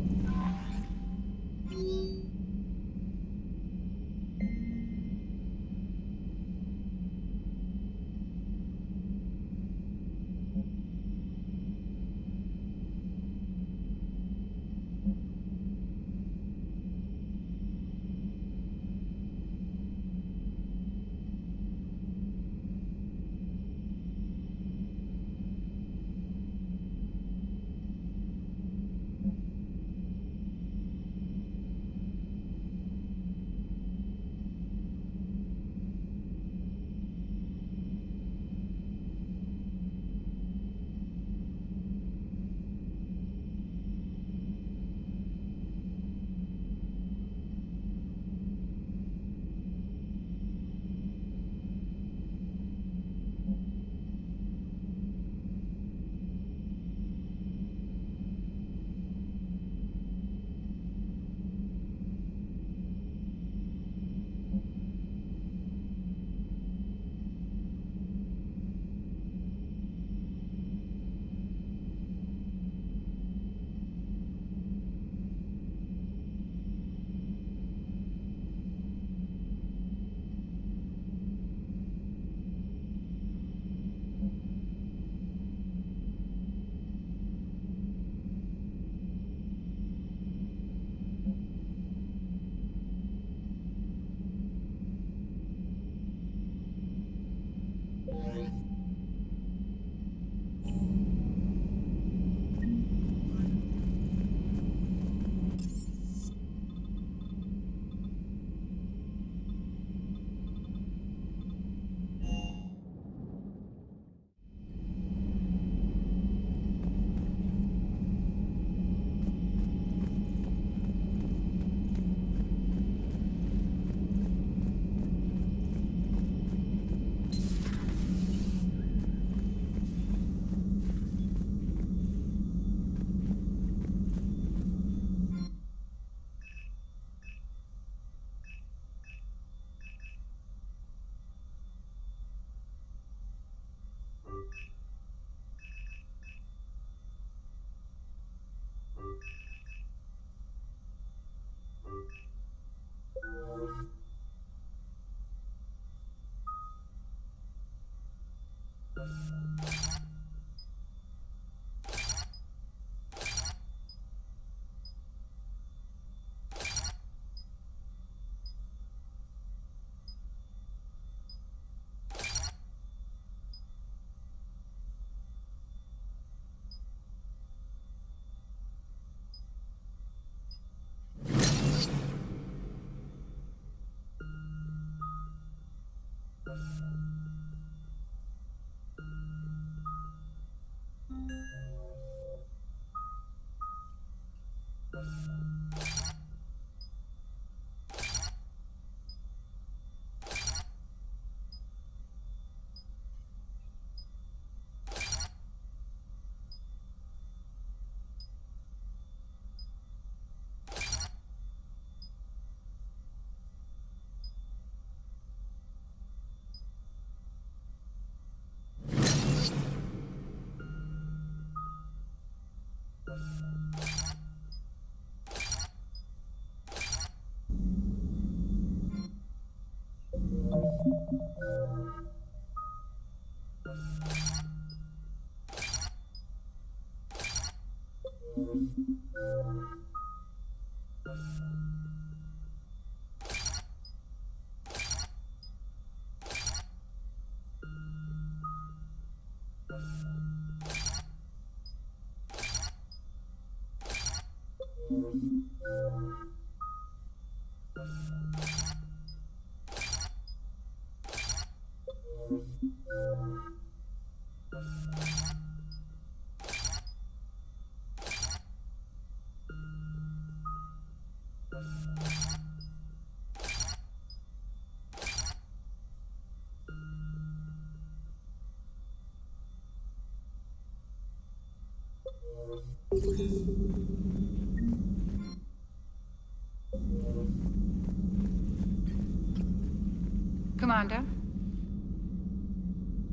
Commander?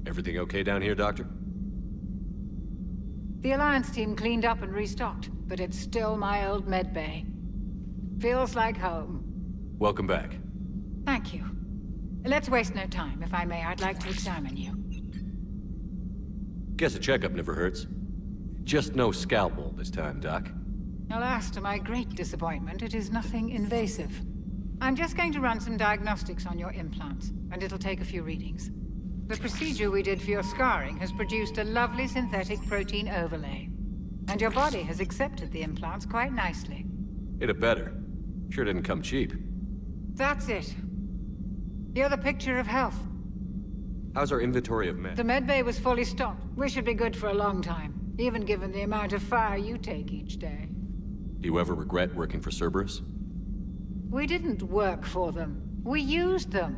Everything okay down here, Doctor? The Alliance team cleaned up and restocked, but it's still my old medbay. Feels like home. Welcome back. Thank you. Let's waste no time. If I may, I'd like to examine you. Guess a checkup never hurts. Just no scalpel this time, Doc. Alas, to my great disappointment, it is nothing invasive. I'm just going to run some diagnostics on your implants, and it'll take a few readings. The procedure we did for your scarring has produced a lovely synthetic protein overlay. And your body has accepted the implants quite nicely. It had better. Sure didn't come cheap. That's it. You're the picture of health. How's our inventory of meds? The medbay was fully stocked. We should be good for a long time, even given the amount of fire you take each day. Do you ever regret working for Cerberus? We didn't work for them. We used them.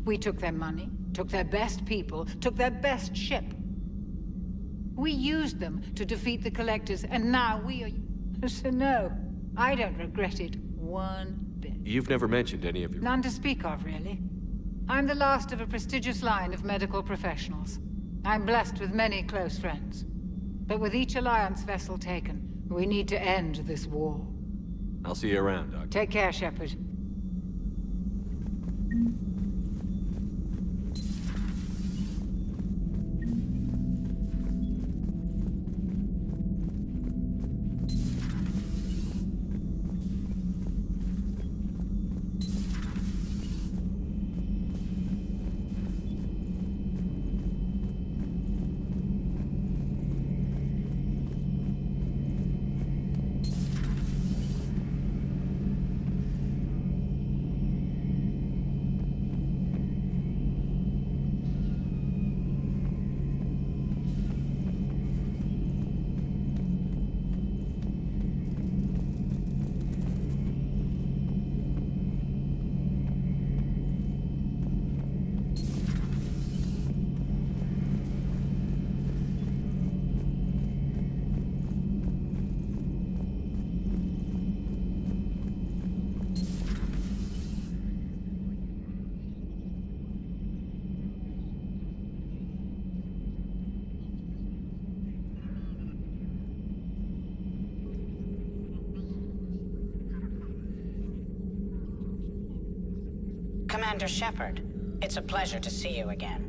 We took their money, took their best people, took their best ship. We used them to defeat the Collectors, and now we are... So no, I don't regret it one bit. You've never mentioned any of your... None to speak of, really. I'm the last of a prestigious line of medical professionals. I'm blessed with many close friends. But with each Alliance vessel taken, we need to end this war. I'll see you around, Doc. Take care, Shepard. Commander Shepard, it's a pleasure to see you again.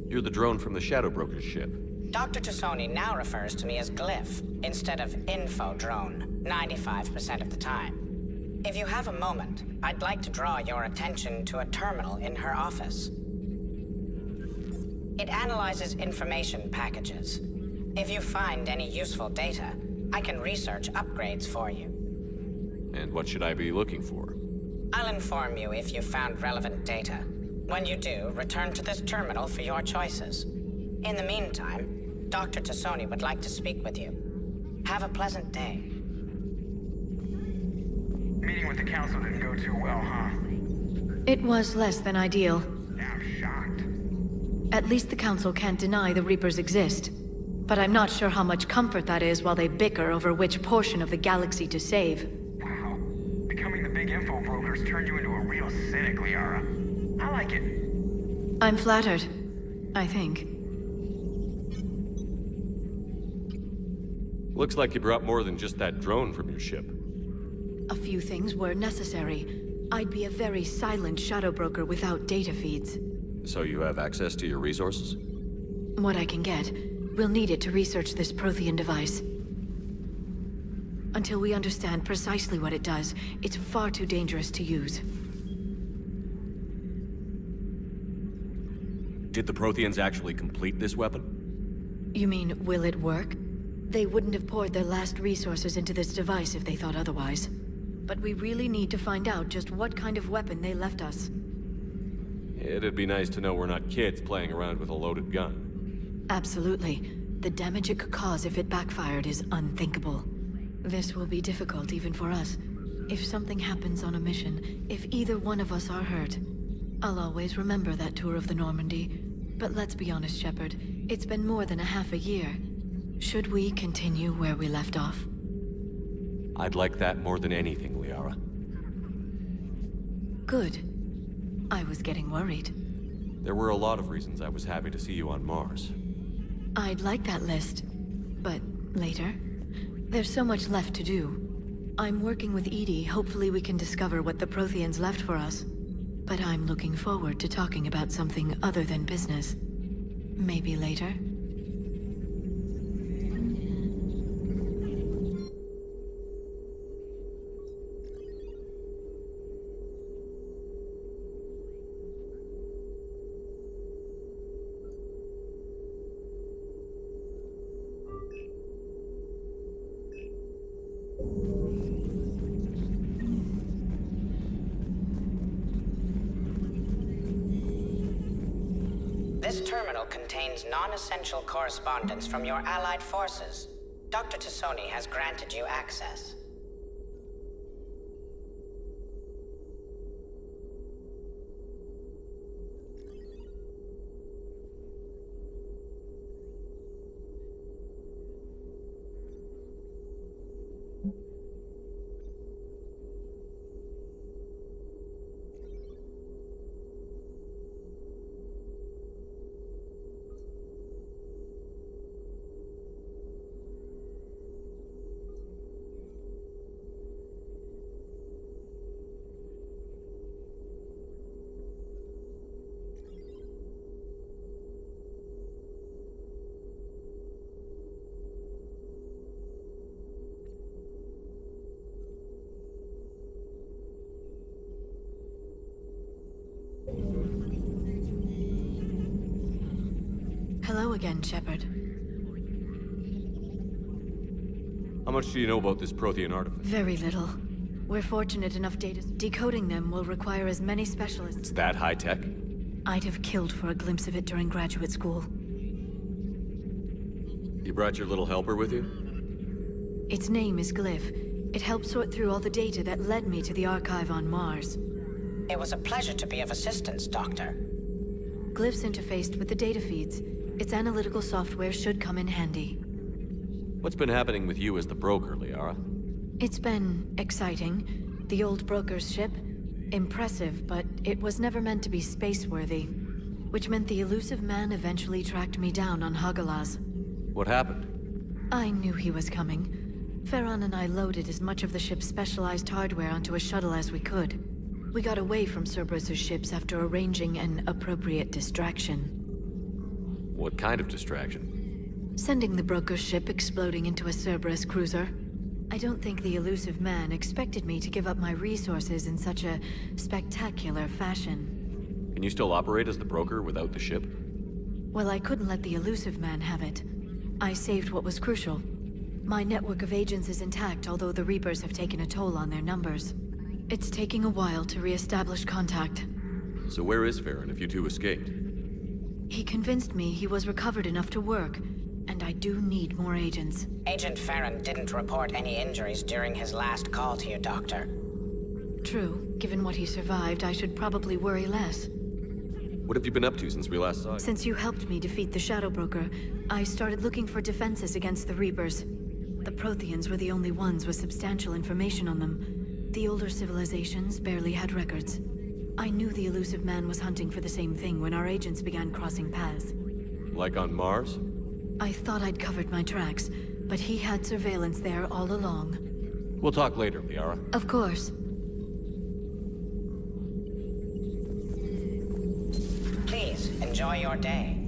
You're the drone from the Shadow Broker's ship. Dr. Tassoni now refers to me as Glyph, instead of Info Drone, 95% of the time. If you have a moment, I'd like to draw your attention to a terminal in her office. It analyzes information packages. If you find any useful data, I can research upgrades for you. And what should I be looking for? I'll inform you if you found relevant data. When you do, return to this terminal for your choices. In the meantime, Dr. Tassoni would like to speak with you. Have a pleasant day. Meeting with the Council didn't go too well, huh? It was less than ideal. Yeah, I'm shocked. At least the Council can't deny the Reapers exist. But I'm not sure how much comfort that is while they bicker over which portion of the galaxy to save. Wow. Becoming the big info brokers turned you into a real cynic, Liara. I like it. I'm flattered. I think. Looks like you brought more than just that drone from your ship. A few things were necessary. I'd be a very silent shadow broker without data feeds. So you have access to your resources? What I can get. We'll need it to research this Prothean device. Until we understand precisely what it does, it's far too dangerous to use. Did the Protheans actually complete this weapon? You mean, will it work? They wouldn't have poured their last resources into this device if they thought otherwise. But we really need to find out just what kind of weapon they left us. It'd be nice to know we're not kids playing around with a loaded gun. Absolutely. The damage it could cause if it backfired is unthinkable. This will be difficult even for us. If something happens on a mission, if either one of us are hurt, I'll always remember that tour of the Normandy. But let's be honest, Shepard. It's been more than a half a year. Should we continue where we left off? I'd like that more than anything, Liara. Good. I was getting worried. There were a lot of reasons I was happy to see you on Mars. I'd like that list, but later. There's so much left to do. I'm working with Edie. Hopefully we can discover what the Protheans left for us. But I'm looking forward to talking about something other than business. Maybe later? This terminal contains non-essential correspondence from your allied forces. Dr. Tassoni has granted you access. Hello again, Shepard. How much do you know about this Prothean artifact? Very little. We're fortunate enough data. Decoding them will require as many specialists. It's that high-tech? I'd have killed for a glimpse of it during graduate school. You brought your little helper with you? Its name is Glyph. It helped sort through all the data that led me to the archive on Mars. It was a pleasure to be of assistance, Doctor. Glyph's interfaced with the data feeds. Its analytical software should come in handy. What's been happening with you as the broker, Liara? It's been exciting. The old broker's ship? Impressive, but it was never meant to be space-worthy. Which meant the elusive man eventually tracked me down on Hagalaz. What happened? I knew he was coming. Farron and I loaded as much of the ship's specialized hardware onto a shuttle as we could. We got away from Cerberus's ships after arranging an appropriate distraction. What kind of distraction? Sending the broker's ship exploding into a Cerberus cruiser. I don't think the elusive man expected me to give up my resources in such a spectacular fashion. Can you still operate as the broker without the ship? Well, I couldn't let the elusive man have it. I saved what was crucial. My network of agents is intact, although the Reapers have taken a toll on their numbers. It's taking a while to re-establish contact. So where is Farron if you two escaped? He convinced me he was recovered enough to work, and I do need more agents. Agent Farron didn't report any injuries during his last call to you, Doctor. True. Given what he survived, I should probably worry less. What have you been up to since we last saw you? Since you helped me defeat the Shadow Broker, I started looking for defenses against the Reapers. The Protheans were the only ones with substantial information on them. The older civilizations barely had records. I knew the elusive man was hunting for the same thing when our agents began crossing paths. Like on Mars? I thought I'd covered my tracks, but he had surveillance there all along. We'll talk later, Liara. Of course. Please, enjoy your day.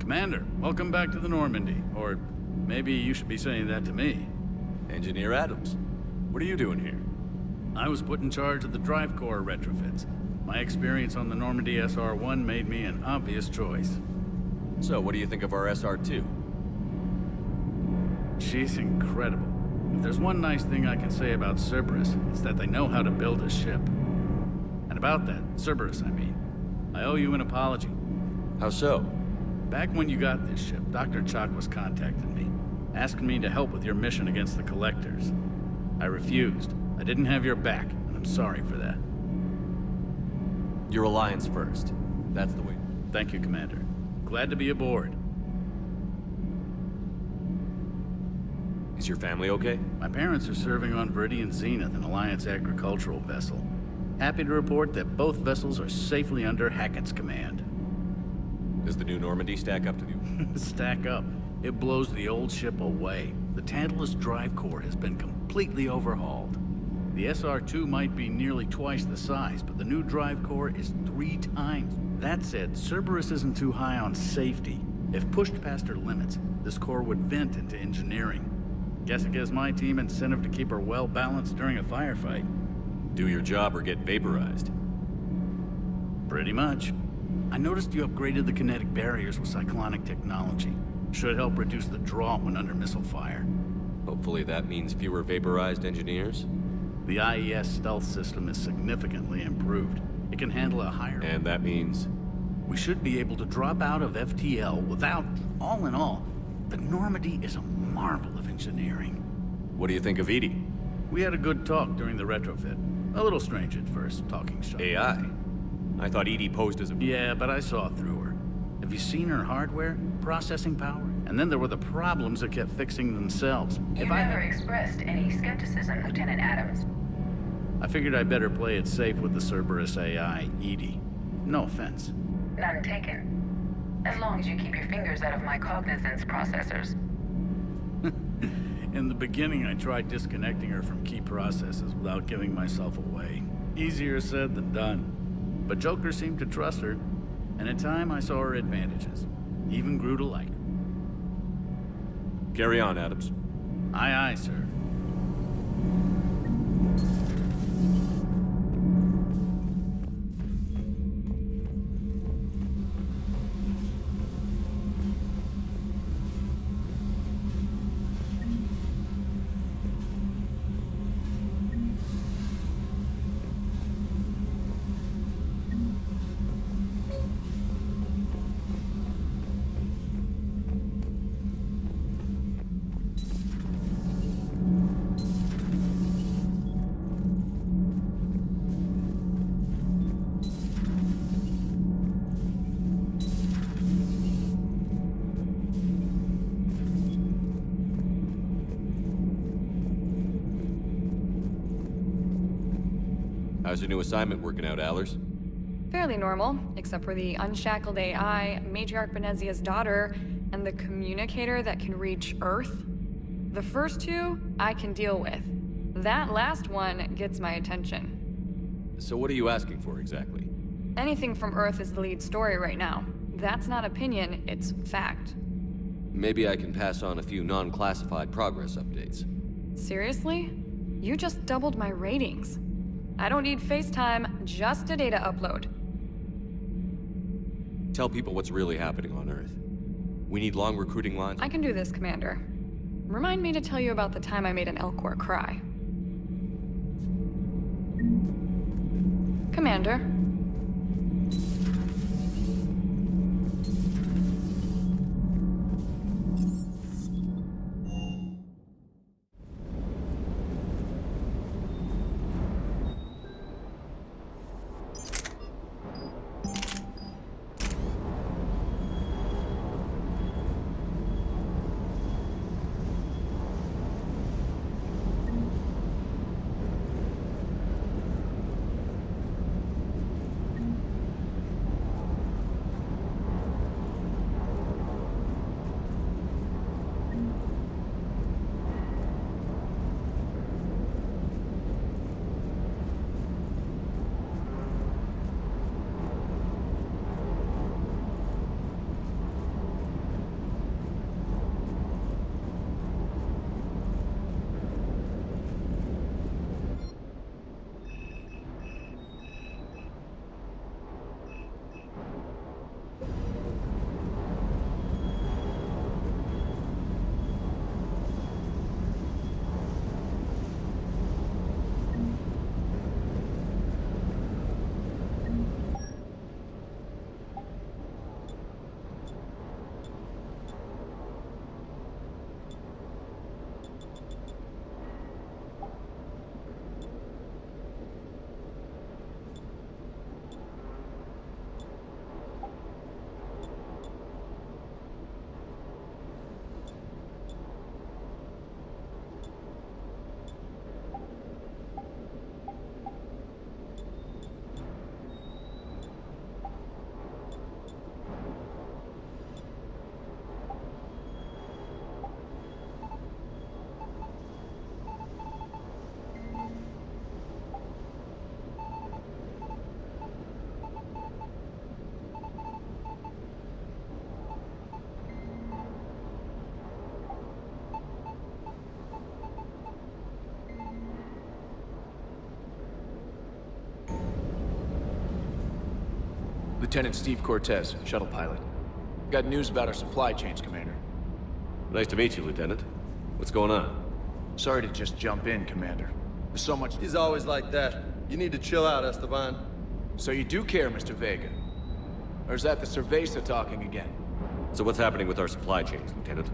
Commander, welcome back to the Normandy. Or maybe you should be saying that to me. Engineer Adams, what are you doing here? I was put in charge of the drive core retrofits. My experience on the Normandy SR-1 made me an obvious choice. So, what do you think of our SR-2? She's incredible. If there's one nice thing I can say about Cerberus, it's that they know how to build a ship. And about that, Cerberus, I mean, I owe you an apology. How so? Back when you got this ship, Dr. Chalk was contacting me, asking me to help with your mission against the Collectors. I refused. I didn't have your back, and I'm sorry for that. Your Alliance first. That's the way. Thank you, Commander. Glad to be aboard. Is your family okay? My parents are serving on Viridian Zenith, an Alliance agricultural vessel. Happy to report that both vessels are safely under Hackett's command. Does the new Normandy stack up to the... Stack up? It blows the old ship away. The Tantalus drive core has been completely overhauled. The SR-2 might be nearly twice the size, but the new drive core is 3 times. That said, Cerberus isn't too high on safety. If pushed past her limits, this core would vent into engineering. Guess it gives my team incentive to keep her well-balanced during a firefight. Do your job or get vaporized. Pretty much. I noticed you upgraded the kinetic barriers with cyclonic technology. Should help reduce the draw when under missile fire. Hopefully that means fewer vaporized engineers? The IES stealth system is significantly improved. It can handle a higher... And that means? We should be able to drop out of FTL without... All in all, the Normandy is a marvel of engineering. What do you think of Edie? We had a good talk during the retrofit. A little strange at first, talking shop. AI? I thought Edie posed as a... Yeah, but I saw through her. Have you seen her hardware? Processing power? And then there were the problems that kept fixing themselves. You never expressed any skepticism, Lieutenant Adams. I figured I'd better play it safe with the Cerberus AI, Edie. No offense. None taken. As long as you keep your fingers out of my cognizance processors. In the beginning, I tried disconnecting her from key processes without giving myself away. Easier said than done. But Joker seemed to trust her, and in time I saw her advantages. Even grew to like her. Carry on, Adams. Aye, aye, sir. How's your new assignment working out, Allers? Fairly normal, except for the unshackled AI, Matriarch Benezia's daughter, and the communicator that can reach Earth. The first two, I can deal with. That last one gets my attention. So what are you asking for, exactly? Anything from Earth is the lead story right now. That's not opinion, it's fact. Maybe I can pass on a few non-classified progress updates. Seriously? You just doubled my ratings. I don't need FaceTime, just a data upload. Tell people what's really happening on Earth. We need long recruiting lines. I can do this, Commander. Remind me to tell you about the time I made an Elcor cry. Commander. Lieutenant Steve Cortez, shuttle pilot. Got news about our supply chains, Commander. Nice to meet you, Lieutenant. What's going on? Sorry to just jump in, Commander. There's so much... He's always like that. You need to chill out, Esteban. So you do care, Mr. Vega? Or is that the Cerveza talking again? So what's happening with our supply chains, Lieutenant?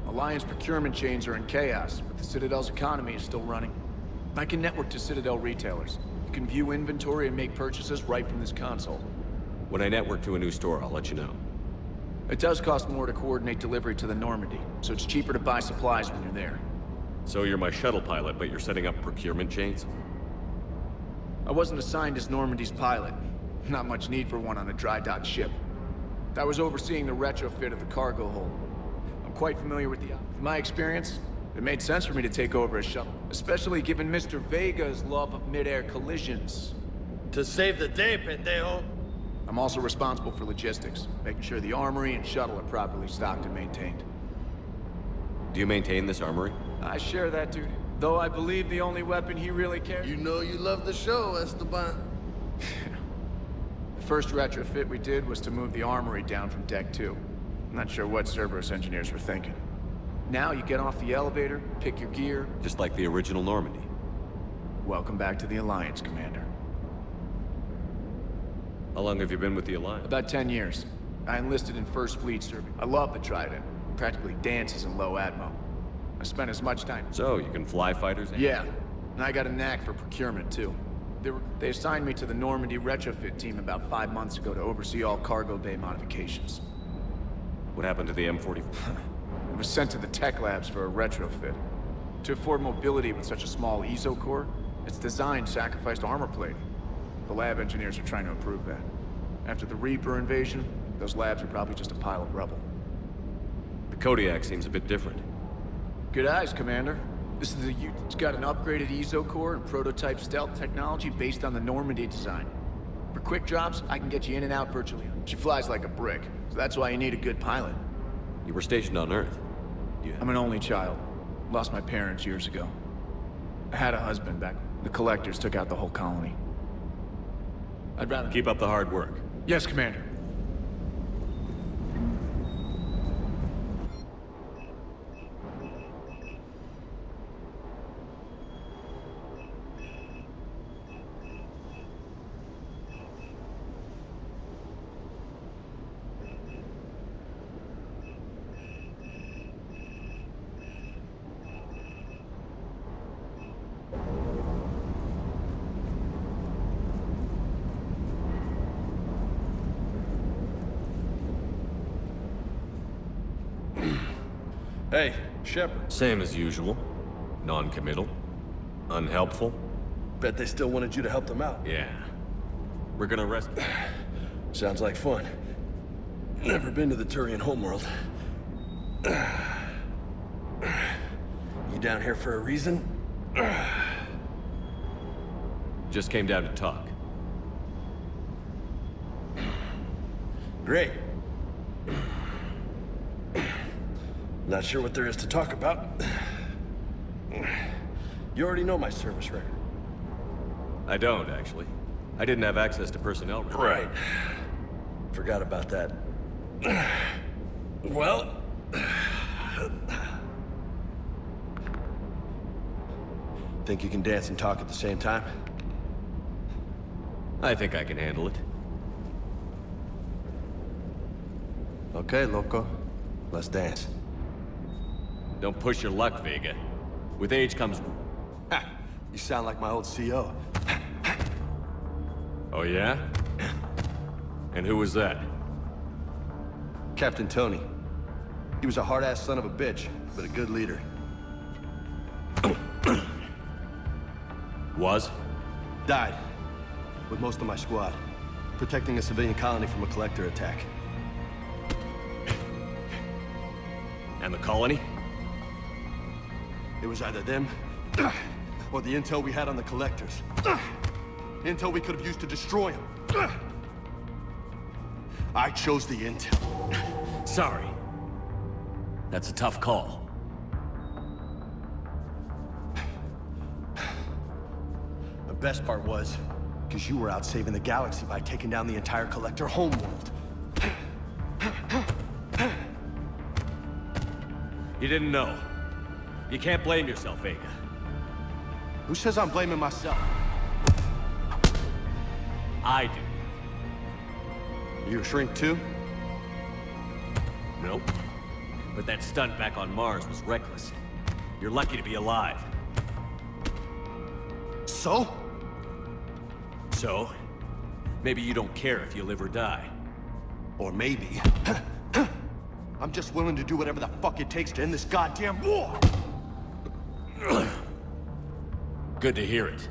Alliance procurement chains are in chaos, but the Citadel's economy is still running. I can network to Citadel retailers. You can view inventory and make purchases right from this console. When I network to a new store, I'll let you know. It does cost more to coordinate delivery to the Normandy, so it's cheaper to buy supplies when you're there. So you're my shuttle pilot, but you're setting up procurement chains? I wasn't assigned as Normandy's pilot. Not much need for one on a dry dock ship. I was overseeing the retrofit of the cargo hold. I'm quite familiar with the... In my experience, it made sense for me to take over a shuttle, especially given Mr. Vega's love of mid-air collisions. To save the day, pendejo. I'm also responsible for logistics, making sure the armory and shuttle are properly stocked and maintained. Do you maintain this armory? I share that duty, though I believe the only weapon he really cares... You know you love the show, Esteban. The first retrofit we did was to move the armory down from Deck 2. I'm not sure what Cerberus engineers were thinking. Now you get off the elevator, pick your gear... Just like the original Normandy. Welcome back to the Alliance, Commander. How long have you been with the Alliance? About 10 years. I enlisted in First Fleet service. I love the Trident. It practically dances in low atmo. I spent as much time... So, you can fly fighters? Yeah. And I got a knack for procurement, too. They assigned me to the Normandy retrofit team about 5 months ago to oversee all cargo bay modifications. What happened to the M44? It was sent to the tech labs for a retrofit. To afford mobility with such a small ESO core, its design sacrificed armor plating. The lab engineers are trying to improve that. After the Reaper invasion, those labs are probably just a pile of rubble. The Kodiak seems a bit different. Good eyes, Commander. This is it's got an upgraded ESO core and prototype stealth technology based on the Normandy design. For quick drops, I can get you in and out virtually. She flies like a brick, so that's why you need a good pilot. You were stationed on Earth. I'm an only child. Lost my parents years ago. I had a husband back. The Collectors took out the whole colony. I'd rather... Keep up the hard work. Yes, Commander. Hey, Shepard. Same as usual. Non-committal. Unhelpful. Bet they still wanted you to help them out. Yeah. We're gonna rest... Sounds like fun. Never been to the Turian homeworld. You down here for a reason? Just came down to talk. Great. Not sure what there is to talk about. You already know my service record. I don't, actually. I didn't have access to personnel records. Right. Forgot about that. Well... Think you can dance and talk at the same time? I think I can handle it. Okay, loco. Let's dance. Don't push your luck, Vega. With age comes... Ha! You sound like my old CO. Oh, yeah? And who was that? Captain Tony. He was a hard-ass son of a bitch, but a good leader. Was? Died. With most of my squad. Protecting a civilian colony from a collector attack. And the colony? It was either them, or the intel we had on the collectors. Intel we could have used to destroy them. I chose the intel. Sorry. That's a tough call. The best part was, Because you were out saving the galaxy by taking down the entire Collector homeworld. You didn't know. You can't blame yourself, Vega. Who says I'm blaming myself? I do. You a shrink too? Nope. But that stunt back on Mars was reckless. You're lucky to be alive. So? So? Maybe you don't care if you live or die. Or maybe... I'm just willing to do whatever the fuck it takes to end this goddamn war! Good to hear it.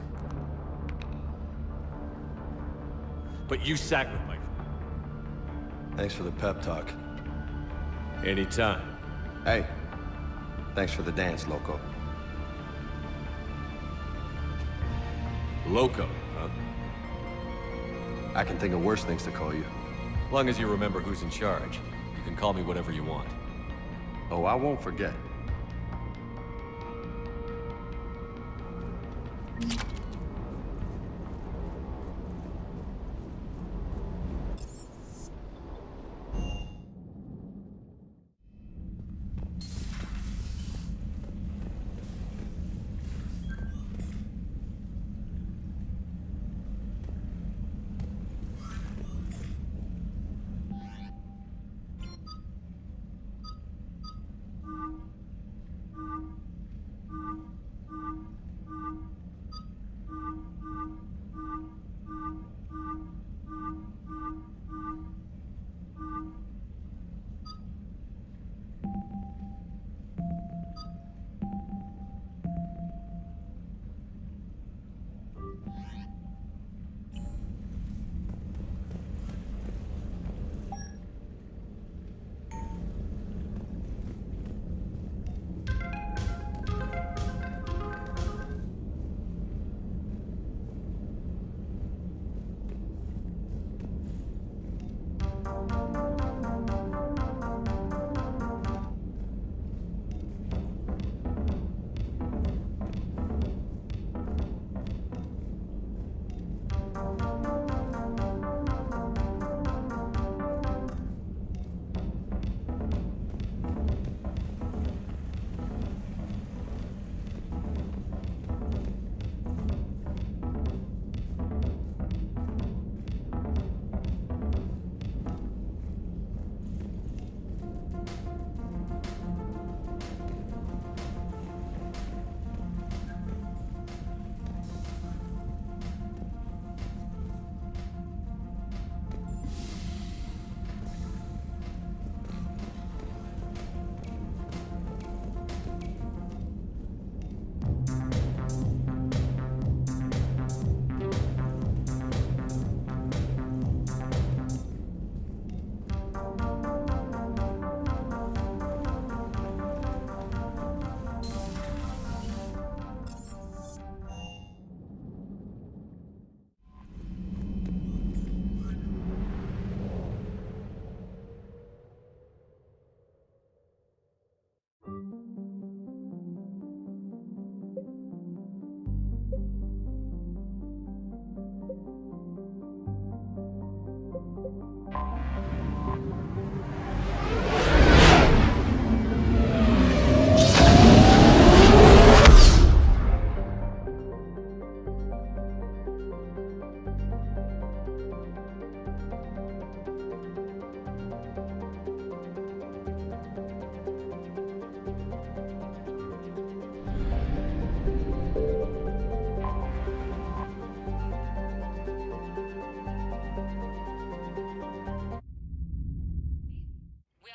But you sacrificed. Thanks for the pep talk. Anytime. Hey, thanks for the dance, Loco. Loco, huh? I can think of worse things to call you. As long as you remember who's in charge, you can call me whatever you want. Oh, I won't forget.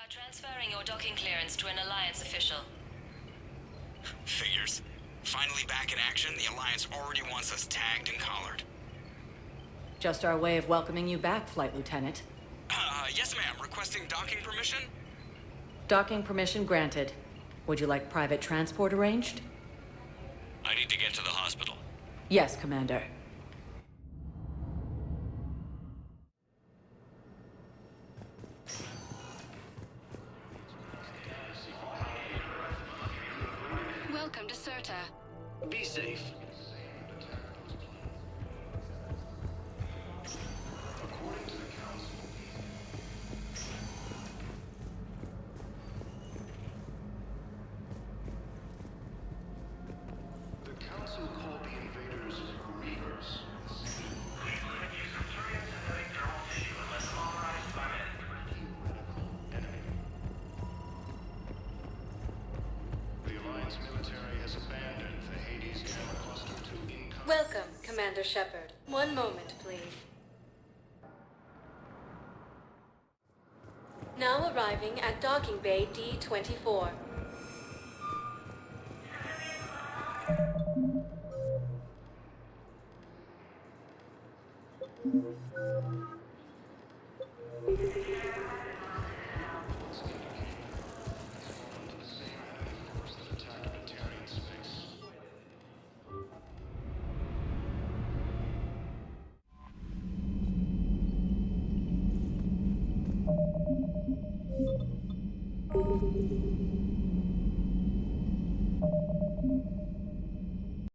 Transferring your docking clearance to an Alliance official. Figures. Finally back in action, the Alliance already wants us tagged and collared. Just our way of welcoming you back, Flight Lieutenant. Yes ma'am. Requesting docking permission? Docking permission granted. Would you like private transport arranged? I need to get to the hospital. Yes, Commander. Welcome to Serta. Be safe. Commander Shepard. One moment, please. Now arriving at Docking Bay D-24.